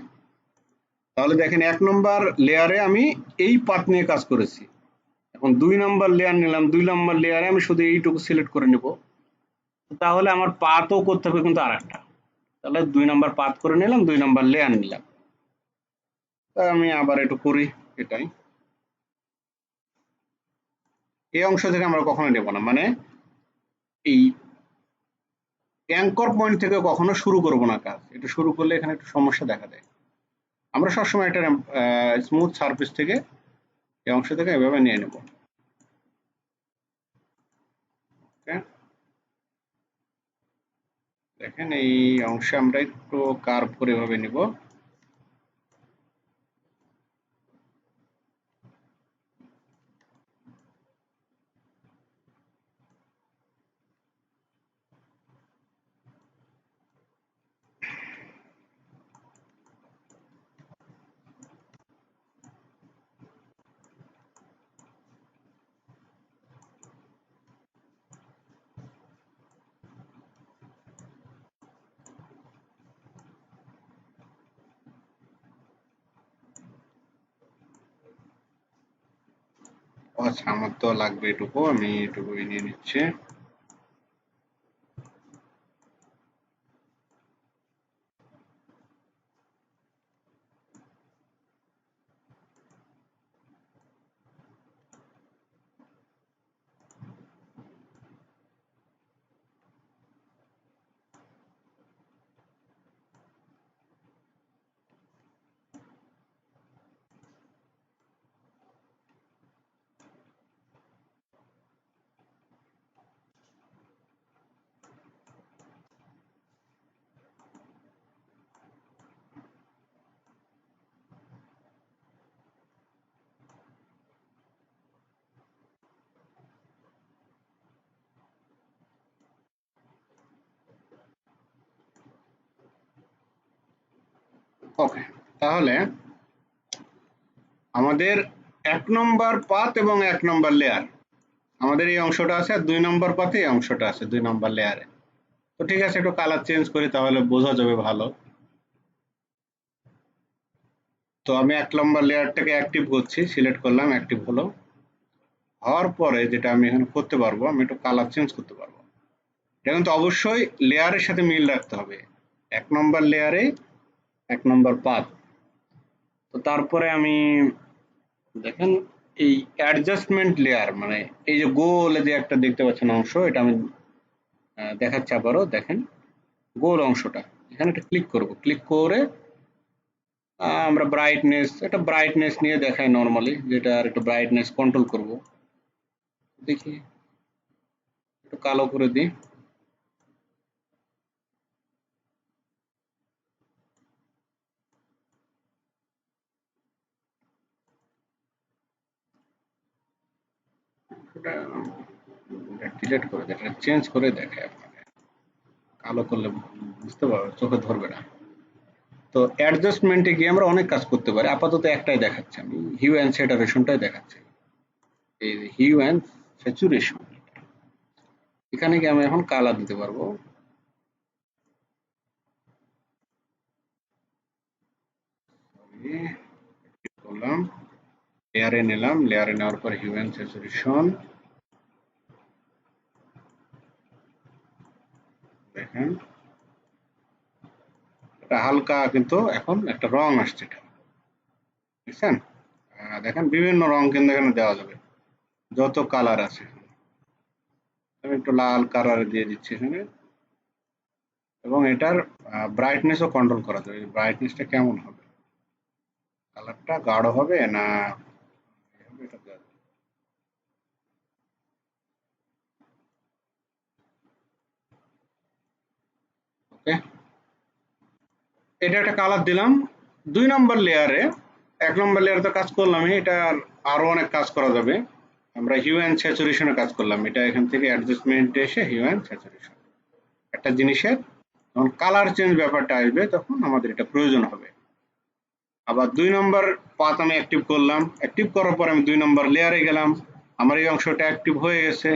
তাহলে দেখেন 1 নম্বর লেয়ারে আমি এই পাত নিয়ে কাজ করেছি। এখন 2 নম্বর লেয়ার নিলাম, 2 নম্বর লেয়ারে আমি শুধু এইটুকু সিলেক্ট করে নিব। তাহলে আমার পাতও করতে হবে কিন্তু আরেকটা। তাহলে 2 নম্বর পাত করে নিলাম, 2 নম্বর লেয়ার নিলাম। তাই আমি আবার একটু করি এটাই। এই অংশ থেকে আমরা কখনো নেব না, মানে এই অ্যাঙ্কর পয়েন্ট থেকে কখনো শুরু করব না কাজ। এটা শুরু করলে এখানে একটু সমস্যা দেখা দেয়। আমরা সবসময় একটা স্মুথ সারফেস থেকে এই অংশ থেকে এভাবে নিয়ে নেব। ওকে, দেখেন এই অংশে আমরা একটু কার্ভ করে এভাবে নিব। আচ্ছা, আমার তো লাগবে এটুকু, আমি এটুকু নিয়ে নিচ্ছি। ওকে, তাহলে আমাদের 1 নম্বর পাত এবং 1 নম্বর লেয়ার, আমাদের এই অংশটা আছে, আর 2 নম্বর পাতে এই অংশটা আছে 2 নম্বর লেয়ারে। তো ঠিক আছে, একটু কালার চেঞ্জ করি তাহলে বোঝা যাবে ভালো। তো আমি 1 নম্বর লেয়ারটাকে অ্যাক্টিভ করছি, সিলেক্ট করলাম, অ্যাক্টিভ হলো। হওয়ার পরে যেটা আমি এখানে করতে পারবো, আমি একটু কালার চেঞ্জ করতে পারবো। এটা কিন্তু অবশ্যই লেয়ারের সাথে মিল রাখতে হবে। 1 নম্বর লেয়ারে 1 নম্বর পাত। তো তারপরে আমি দেখেন এই অ্যাডজাস্টমেন্ট লেয়ার, মানে এই যে গোল যে একটা দেখতে পাচ্ছেন অংশ, এটা আমি দেখাচ্ছি আবারও। দেখেন গোল অংশটা, এখানে একটা ক্লিক করব, ক্লিক করে আমরা ব্রাইটনেস নিয়ে দেখাই নরমালি, যেটা আর একটু ব্রাইটনেস কন্ট্রোল করব। দেখি একটু কালো করে দিই। এটা ডিলিট করে দিই, এটা চেঞ্জ করে দেখাই আপনাকে। কালো করলে বুঝতে পারবে, চোখে ধরবে না। তো অ্যাডজাস্টমেন্টে গিয়ে আমরা অনেক কাজ করতে পারি, আপাতত একটাই দেখাচ্ছি আমি, হিউ অ্যান্ড স্যাচুরেশনটাই দেখাচ্ছি। এই হিউ অ্যান্ড স্যাচুরেশন, এখানে গিয়ে আমি এখন কালার দিতে পারবো। করলাম, লেয়ারে নিলাম, লেয়ারে নেওয়ার পর হিউ অ্যান্ড স্যাচুরেশন, দেখেন এটা হালকা কিন্তু এখন একটা রং আসছে, এটা বুঝছেন? দেখেন বিভিন্ন রং কিন্তু এখানে দেওয়া যাবে, যত কালার আছে। আমি একটু লাল কালার দিয়ে দিচ্ছি এখানে, এবং এটার ব্রাইটনেসও কন্ট্রোল করা যাবে। ব্রাইটনেসটা কেমন হবে, কালারটা গাঢ় হবে না এটা দেওয়া যাবে। ওকে, এটা একটা কালার দিলাম। 2 নম্বর লেয়ারে, 1 নম্বর লেয়ারে তো কাজ করলাম, এটার আরো অনেক কাজ করা যাবে। আমরা হিউ অ্যান্ড স্যাচুরেশনে কাজ করলাম, এটা এখান থেকে অ্যাডজাস্টমেন্টে এসে হিউ অ্যান্ড স্যাচুরেশন, একটা জিনিসের যখন কালার চেঞ্জ ব্যাপারটা আসবে তখন আমাদের এটা প্রয়োজন হবে। আবার 2 নম্বর পাত আমি অ্যাক্টিভ করলাম, অ্যাক্টিভ করার পর আমি 2 নম্বর লেয়ারে গেলাম, আমার এই অংশটা অ্যাক্টিভ হয়ে গেছে।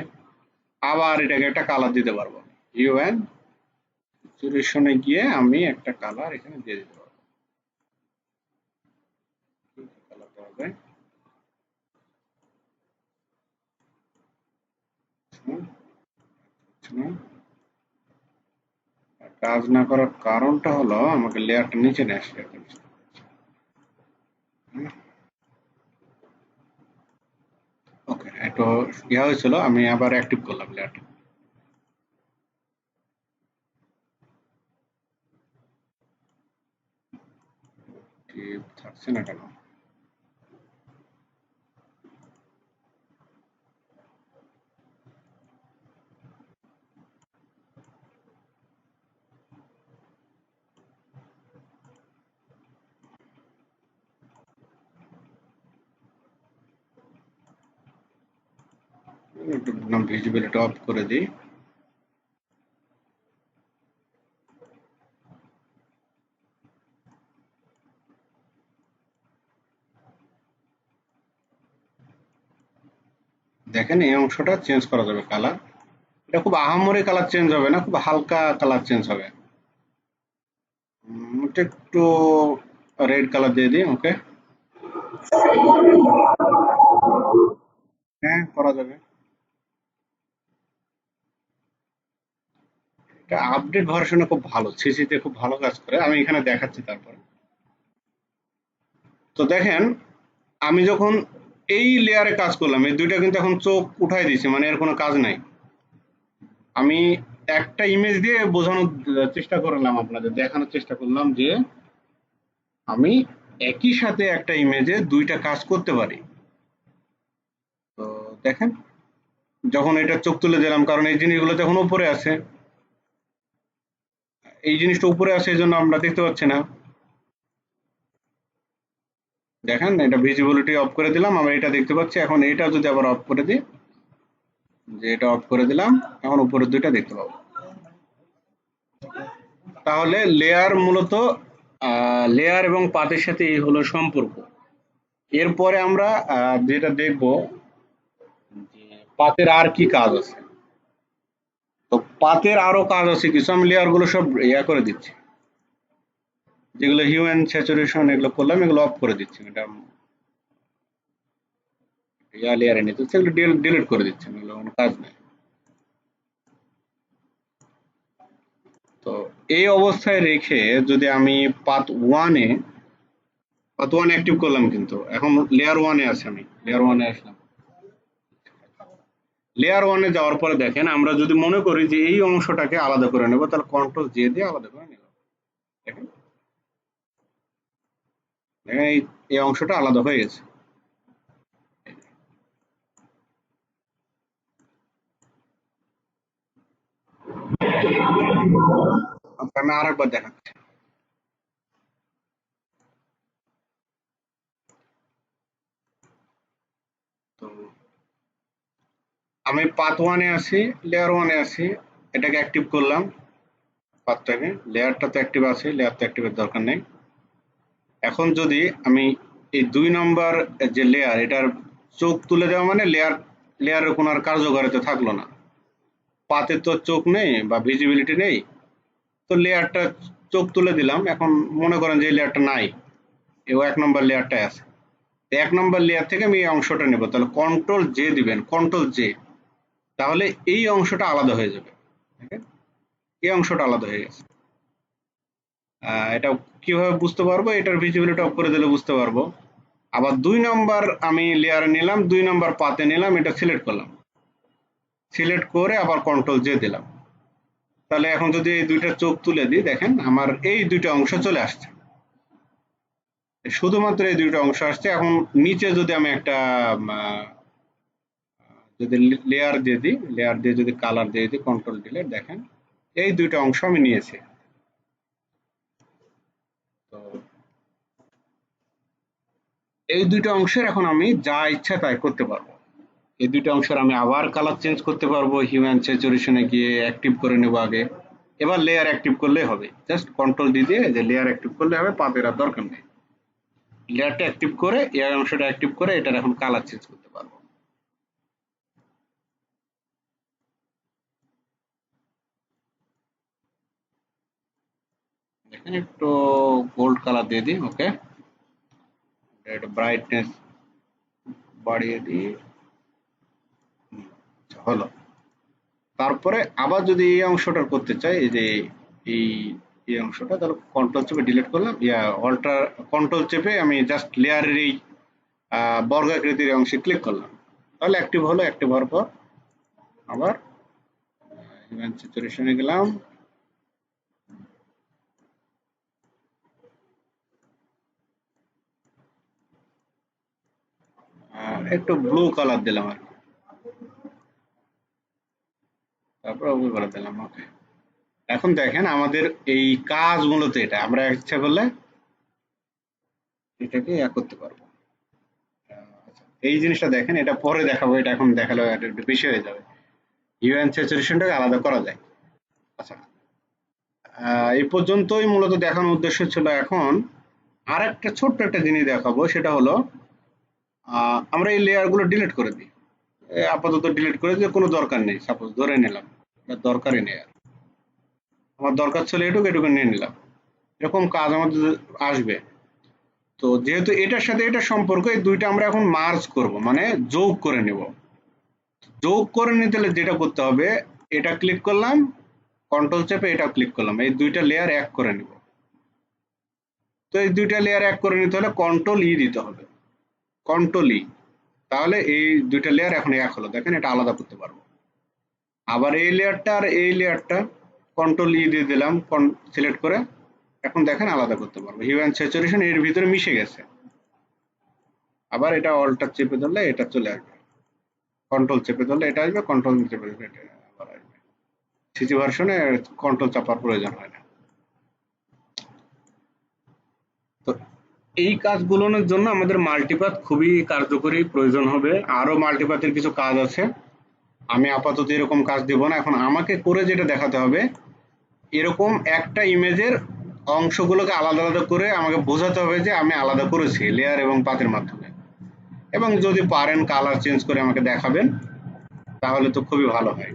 আবার এটাকে একটা কালার দিতে পারবো, হিউ অ্যান্ড স্যাচুরেশনে গিয়ে আমি একটা কালার এখানে দিয়ে দিতে পারবো। কালার দেওয়া যায়, কাজ না করার কারণটা হলো আমাকে লেয়ারটা নিচে নিয়ে আসতে হবে। ওকে, একটু ইয়া হয়েছিল, আমি আবার অ্যাক্টিভ করলাম লেয়ারটা। ঠিক থাকছে না কেন? একটু ভিজিবিলিটি অফ করে দিই। দেখেন এই অংশটা চেঞ্জ করা যাবে কালার, এটা খুব আহামরি কালার চেঞ্জ হবে না, খুব হালকা কালার চেঞ্জ হবে। এটা একটু রেড কালার দিয়ে দিই। ওকে, হ্যাঁ করা যাবে। এটা আপডেট ভার্সনে খুব ভালো, সিসিতে খুব ভালো কাজ করে, আমি এখানে দেখাচ্ছি তারপরে। তো দেখেন আমি যখন এই লেয়ারে কাজ করলাম, এই দুইটা কিন্তু এখন চোখ উঠাই দিয়েছে, মানে এর কোনো কাজ নাই। আমি একটা ইমেজ দিয়ে বোঝানোর চেষ্টা করলাম, আপনাদের দেখানোর চেষ্টা করলাম যে আমি একই সাথে একটা ইমেজে দুইটা কাজ করতে পারি। তো দেখেন যখন এটা চোখ তুলে দিলাম, কারণ এই জিনিসগুলো তখন উপরে আছে, এই জিনিসটা উপরে আছে, এই জন্য আমরা দেখতে পাচ্ছি না। দেখেন এটা ভিজিবিলিটি অফ করে দিলাম, আমরা এটা দেখতে পাচ্ছি। এখন এটা যদি আবার অফ করে দিই, যে এটা অফ করে দিলাম, এখন উপরের দুইটা দেখতে পাবো। তাহলে লেয়ার মূলত লেয়ার এবং পাতের সাথে এই হলো সম্পর্ক। এরপরে আমরা যেটা দেখব যে পাতের আর কি কাজ আছে। তো পাতের আরো কাজ আছে কিছু, আমি লেয়ার গুলো সব ইয়া করে দিচ্ছি, যেগুলো হিউম্যান স্যাচুরেশন এগুলো করলাম এগুলো অফ করে দিচ্ছি, এটা ইয়া লেয়ারে নিতে সেগুলো ডিলিট করে দিচ্ছি, এগুলো কোনো কাজ নেই। তো এই অবস্থায় রেখে যদি আমি পাথ ওয়ানে অ্যাক্টিভ করলাম, কিন্তু এখন লেয়ার ওয়ানে আছে, আমি লেয়ার ওয়ানে আসলাম। লেয়ার ওয়ানে যাওয়ার পরে দেখেন আমরা যদি মনে করি যে এই অংশটাকে আলাদা করে নেব, তাহলে কন্ট্রোল জে দিয়ে আলাদা করে নিলাম। দেখেন দেখেন এই অংশটা আলাদা হয়ে গেছে। আমি আরেকবার দেখাচ্ছি। তো আমি পাথ ওয়ানে আছি, লেয়ার ওয়ানে আছি, এটাকে অ্যাক্টিভ করলাম। পাথটাকে, লেয়ারটা তো অ্যাক্টিভ আছে, লেয়ার তো অ্যাক্টিভের দরকার নেই। এখন যদি আমি এই ২ নম্বর যে লেয়ার, এটার চোখ তুলে দেওয়া মানে লেয়ারের কোনো আর কার্যকারিতা থাকলো না। পাতে তো চোখ নেই বা ভিজিবিলিটি নেই, তো লেয়ারটা চোখ তুলে দিলাম। এখন মনে করেন যে এই লেয়ারটা নাই, এও ১ নম্বর লেয়ারটাই আছে। ১ নম্বর লেয়ার থেকে আমি এই অংশটা নেব, তাহলে কন্ট্রোল জে দিবেন, কন্ট্রোল জে, তাহলে এই অংশটা আলাদা হয়ে যাবে। এই অংশটা আলাদা হয়ে গেছে। এটা কিভাবে বুঝতে পারবো? এটার ভিজিবিলিটি অফ করে দিলে বুঝতে পারবো। আবার ২ নম্বর আমি লেয়ারে নিলাম, ২ নম্বর পাতে নিলাম, এটা সিলেক্ট করলাম, সিলেক্ট করে আবার কন্ট্রোল জে দিলাম। তাহলে এখন যদি এই দুইটা চোখ তুলে দিই, দেখেন আমার এই দুইটা অংশ চলে আসছে, শুধুমাত্র এই দুইটা অংশ আসছে। এখন নিচে যদি আমি একটা যদি লেয়ার দিয়ে দিই, লেয়ার দিয়ে যদি কালার দিয়ে দিই, কন্ট্রোল দিলে দেখেন এই দুইটা অংশ আমি নিয়েছি। তো এই দুইটা অংশের এখন আমি যা ইচ্ছা তাই করতে পারবো। এই দুইটা অংশের আমি আবার কালার চেঞ্জ করতে পারবো, হিউম্যান স্যাচুরেশনে গিয়ে অ্যাক্টিভ করে নেবো আগে। এবার লেয়ার অ্যাক্টিভ করলেই হবে, জাস্ট কন্ট্রোল দিয়ে যে লেয়ার অ্যাক্টিভ করলে হবে, পাতের আর দরকার নেই। লেয়ারটা অ্যাক্টিভ করে, এই অংশটা অ্যাক্টিভ করে এটার এখন কালার চেঞ্জ করতে পারবো। দেখেন একটু গোল্ড কালার দিয়ে দিই, ওকে, এটা ব্রাইটনেস বাড়িয়ে দিই, হলো। তারপরে আবার যদি এই অংশটা করতে চাই, এই যে এই এই অংশটা, তাহলে কন্ট্রোল চেপে ডিলিট করলাম, অল্টার কন্ট্রোল চেপে আমি জাস্ট লেয়ারের এই বর্গাকৃতির অংশে ক্লিক করলাম, তাহলে অ্যাক্টিভ হলো। অ্যাক্টিভ হওয়ার পর আবার হিউম্যান স্যাচুরেশনে গেলাম, একটু ব্লু কালার দিলাম আর কি, তারপর ওকে করে দিলাম, ওকে। এখন দেখেন আমাদের এই কাজ মূলত এটা, আমরা ইচ্ছা করলে এটাকে করতে পারবো। আচ্ছা, এই জিনিসটা দেখেন, এটা পরে দেখাবো, এটা এখন দেখালে এটা একটু বেশি হয়ে যাবে। হিউম্যান স্যাচুরেশনটাকে আলাদা করা যায়। আচ্ছা, এই পর্যন্তই মূলত দেখানোর উদ্দেশ্য ছিল। এখন আর একটা ছোট্ট একটা জিনিস দেখাবো, সেটা হলো আমরা এই লেয়ার গুলো ডিলিট করে দিই। আপাতত ডিলিট করে দিয়ে কোনো দরকার নেই, সাপোজ ধরে নিলাম দরকারই নেই, আর আমার দরকার ছিল এটুকু, এটুকু নিয়ে নিলাম, এরকম কাজ আমাদের আসবে। তো যেহেতু এটার সাথে এটা সম্পর্ক, এই দুইটা আমরা এখন মার্জ করব, মানে যোগ করে নেব। যোগ করে নিতে হলে যেটা করতে হবে, এটা ক্লিক করলাম, কন্ট্রোল চেপে এটা ক্লিক করলাম, এই দুইটা লেয়ার এক করে নিব। তো এই দুইটা লেয়ার এক করে নিতে হলে কন্ট্রোল ই দিতে হবে, কন্ট্রোল ই, তাহলে এই দুইটা লেয়ার এখন এক হলো। দেখেন এটা আলাদা করতে পারবো। আবার এই লেয়ারটা আর এই লেয়ারটা কন্ট্রোল ই দিয়ে দিলাম, সিলেক্ট করে, এখন দেখেন আলাদা করতে পারবো। হিউম্যান স্যাচুরেশন এর ভিতরে মিশে গেছে। আবার এটা অল্টার চেপে ধরলে এটা চলে আসবে, কন্ট্রোল চেপে ধরলে এটা আসবে, কন্ট্রোল চেপে ধরলে এটা আবার আসবে। সিসি ভার্সনে কন্ট্রোল চাপার প্রয়োজন হয় না। তো এই কাজগুলোর জন্য আমাদের মাল্টিপাথ খুবই কার্যকরী প্রয়োজন হবে। আরো মাল্টিপাথের কিছু কাজ আছে, আমি আপাতত এরকম কাজ দেব না। এখন আমাকে করে যেটা দেখাতে হবে, এরকম একটা ইমেজের অংশগুলোকে আলাদা আলাদা করে আমাকে বোঝাতে হবে যে আমি আলাদা করেছি লেয়ার এবং পাতের মাধ্যমে। এবং যদি পারেন কালার চেঞ্জ করে আমাকে দেখাবেন, তাহলে তো খুবই ভালো হয়।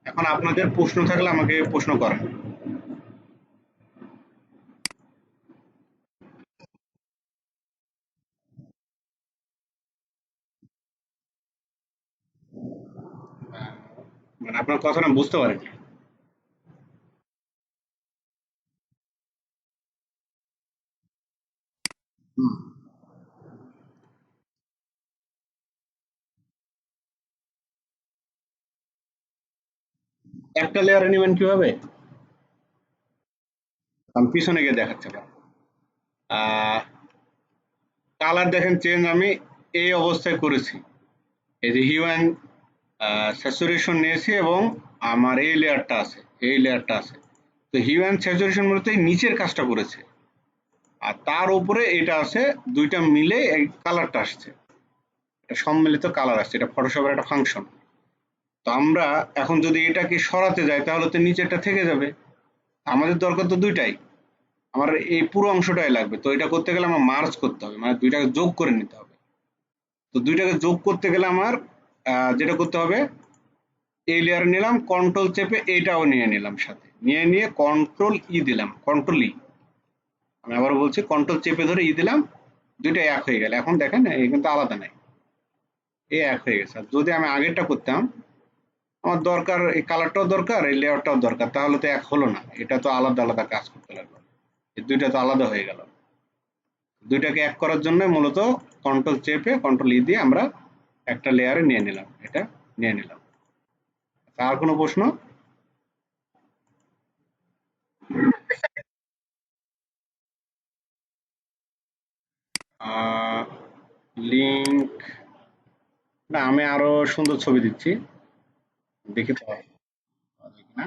এখন আপনাদের প্রশ্ন থাকলে আমাকে প্রশ্ন করেন। মানে আপনার কথাটা বুঝতে পারেন। একটা লেয়ারে নেবেন কিভাবে? আমি পিছনে গিয়ে দেখাচ্ছি আপনাকে। কালার দেখেন চেঞ্জ আমি এই অবস্থায় করেছি। এই যে হিউ অ্যান্ড স্যাচুরেশন নিয়েছি এবং আমার এই লেয়ারটা আছে, এই লেয়ারটা আছে। তো হিউ অ্যান্ড স্যাচুরেশন বলতে নিচের কাজটা করেছে, আর তার উপরে এটা আছে, দুইটা মিলে এই কালারটা আসছে। এটা সম্মিলিত কালার আসছে, এটা ফটোশপের একটা ফাংশন। তো আমরা এখন যদি এটাকে সরাতে যাই তাহলে তো নিচেরটা থেকে যাবে। আমাদের দরকার তো দুইটাই, আমার এই পুরো অংশটাই লাগবে। তো এটা করতে গেলে আমার মার্জ করতে হবে, মানে দুইটাকে যোগ করে নিতে হবে। তো দুইটাকে যোগ করতে গেলে আমার যেটা করতে হবে, এই লেয়ার নিলাম, কন্ট্রোল চেপে এইটাও নিয়ে নিলাম, সাথে নিয়ে নিয়ে কন্ট্রোল ই দিলাম, কন্ট্রোল ই। আমি আবার বলছি, কন্ট্রোল চেপে ধরে ই দিলাম, দুইটা এক হয়ে গেল। এখন দেখেন এই কিন্তু আলাদা নাই, এই এক হয়ে গেছে। আর যদি আমি আগেরটা করতাম, আমার দরকার এই কালারটাও দরকার, এই লেয়ারটাও দরকার, তাহলে তো এক হলো না, এটা তো আলাদা আলাদা কাজ করতে লাগলো। এই দুইটা তো আলাদা হয়ে গেল। দুইটাকে এক করার জন্য মূলত কন্ট্রোল চেপে কন্ট্রোল ই দিয়ে আমরা একটা লেয়ারে নিয়ে নিলাম, এটা নিয়ে নিলাম। আর কোনো প্রশ্ন? লিঙ্ক না, আমি আরো সুন্দর ছবি দিচ্ছি, দেখি তো পাওয়া যায় কিনা।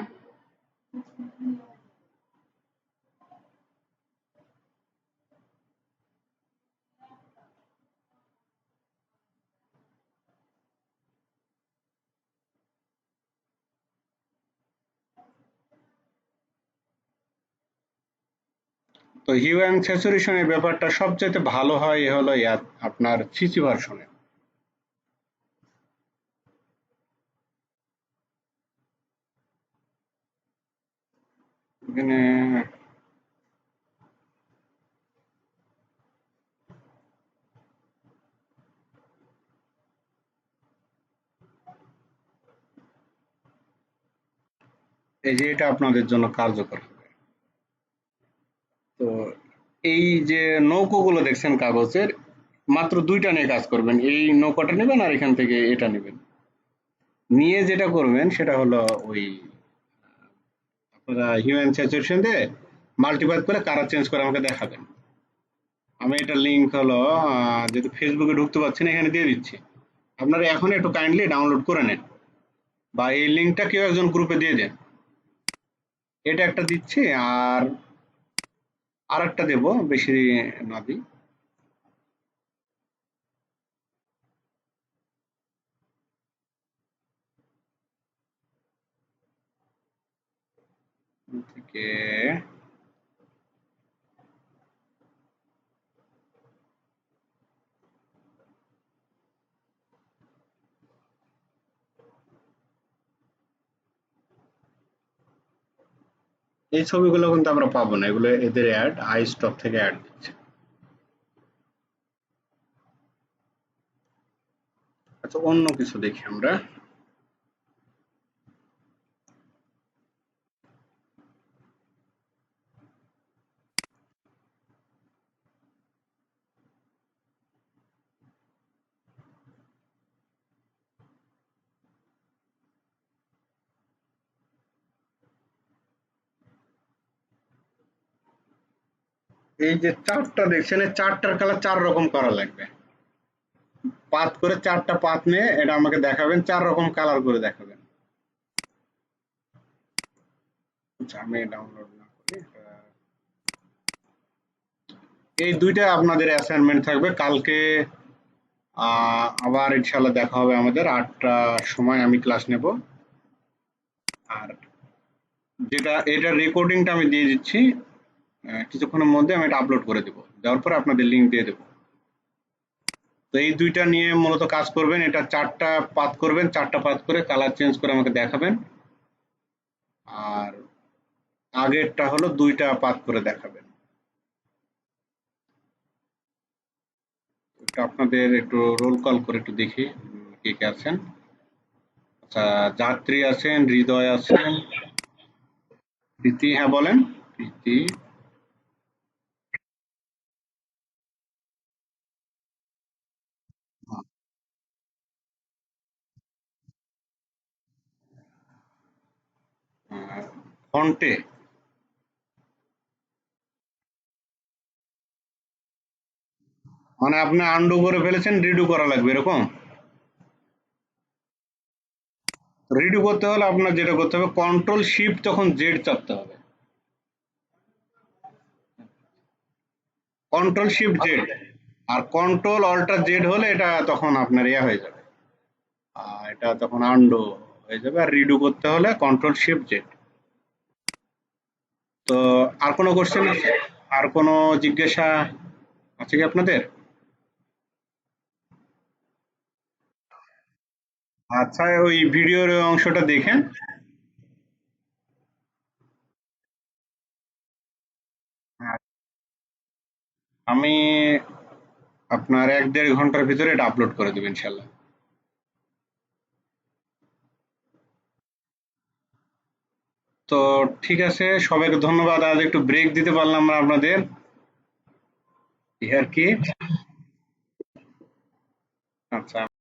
তো হিউ অ্যান্ড স্যাচুরেশনের ব্যাপারটা সবচাইতে ভালো হয় এ হলো আপনার সিসি ভার্সনে। এখানে এই যে এটা আপনাদের জন্য কার্যকর হবে। তো এই যে নৌকোগুলো দেখছেন কাগজের, মাত্র দুইটা নিয়ে কাজ করবেন। এই নৌকাটা নেবেন আর এখান থেকে এটা নেবেন, নিয়ে যেটা করবেন সেটা হলো ওই আপনারা হিউম্যান স্যাচুরেশন দিয়ে মাল্টিপ্লাই করে কালার চেঞ্জ করে আমাকে দেখাবেন। আমি এটা লিংক হলো যেহেতু ফেসবুকে ঢুকতে পারছি না, এখানে দিয়ে দিচ্ছি। আপনারা এখন একটু কাইন্ডলি ডাউনলোড করে নেন, বা এই লিংকটা কেউ একজন গ্রুপে দিয়ে দেন। এটা একটা দিচ্ছি, আর আরেকটা দেব, বেশি না দিই। থেকে এই ছবিগুলো কিন্তু আমরা পাবো না, এগুলো এদের অ্যাড, আই স্টক থেকে অ্যাড দিচ্ছে। আচ্ছা, অন্য কিছু দেখি আমরা। এই যে চারটা দেখছেন, এই চারটার কালার চার রকম করা লাগবে। পাত করে চারটা পাত নিয়ে এটা আমাকে দেখাবেন, চার রকম কালার করে দেখাবেন। আচ্ছা, আমি ডাউনলোড না করি। এই দুইটা আপনাদের অ্যাসাইনমেন্ট থাকবে কালকে। আবার ইনশাল্লাহ দেখা হবে আমাদের 8টার সময়, আমি ক্লাস নেব। আর যেটা এটা রেকর্ডিংটা আমি দিয়ে দিচ্ছি, কিছুক্ষণের মধ্যে আমি এটা আপলোড করে দেবো, দেওয়ার পরে আপনাদের লিঙ্ক দিয়ে দেবো। তো এই দুইটা নিয়ে মূলত কাজ করবেন, এটা 4টা পাত করবেন, 4টা পাত করে কালার চেঞ্জ করে আমাকে দেখাবেন, আর আগেরটা হলো 2টা পাত করে দেখাবেন। একটু আপনাদের একটু রোল কল করে একটু দেখি কে কে আছেন। আচ্ছা, যাত্রী আছেন, হৃদয় আছেন, প্রীতি, হ্যাঁ বলেন। প্রীতি, ফন্টে, মানে আপনি আন্ডু করে ফেলেছেন, রিডু করা লাগবে এরকম? রিডু করতে হলে আপনার যেটা করতে হবে, কন্ট্রোল শিফট তখন জেড চাপতে হবে, কন্ট্রোল শিফট জেড। আর কন্ট্রোল অল্টার জেড হলে এটা তখন আপনার ইয়ে হয়ে যাবে, এটা তখন আন্ডু হয়ে যাবে। আর রিডু করতে হলে কন্ট্রোল শিফট জেড। তো আর কোনো কোশ্চেন আছে, আর কোনো জিজ্ঞাসা আছে কি আপনাদের? আচ্ছা, ওই ভিডিওর ওই অংশটা দেখেন। আমি আপনার 1-1.5 ঘন্টার ভিতরে এটা আপলোড করে দেবো ইনশাল্লাহ। তো ঠিক আছে, সবাইকে ধন্যবাদ, আজ একটু ব্রেক দিতে পারলাম না আপনাদের, এই আর কি। আচ্ছা।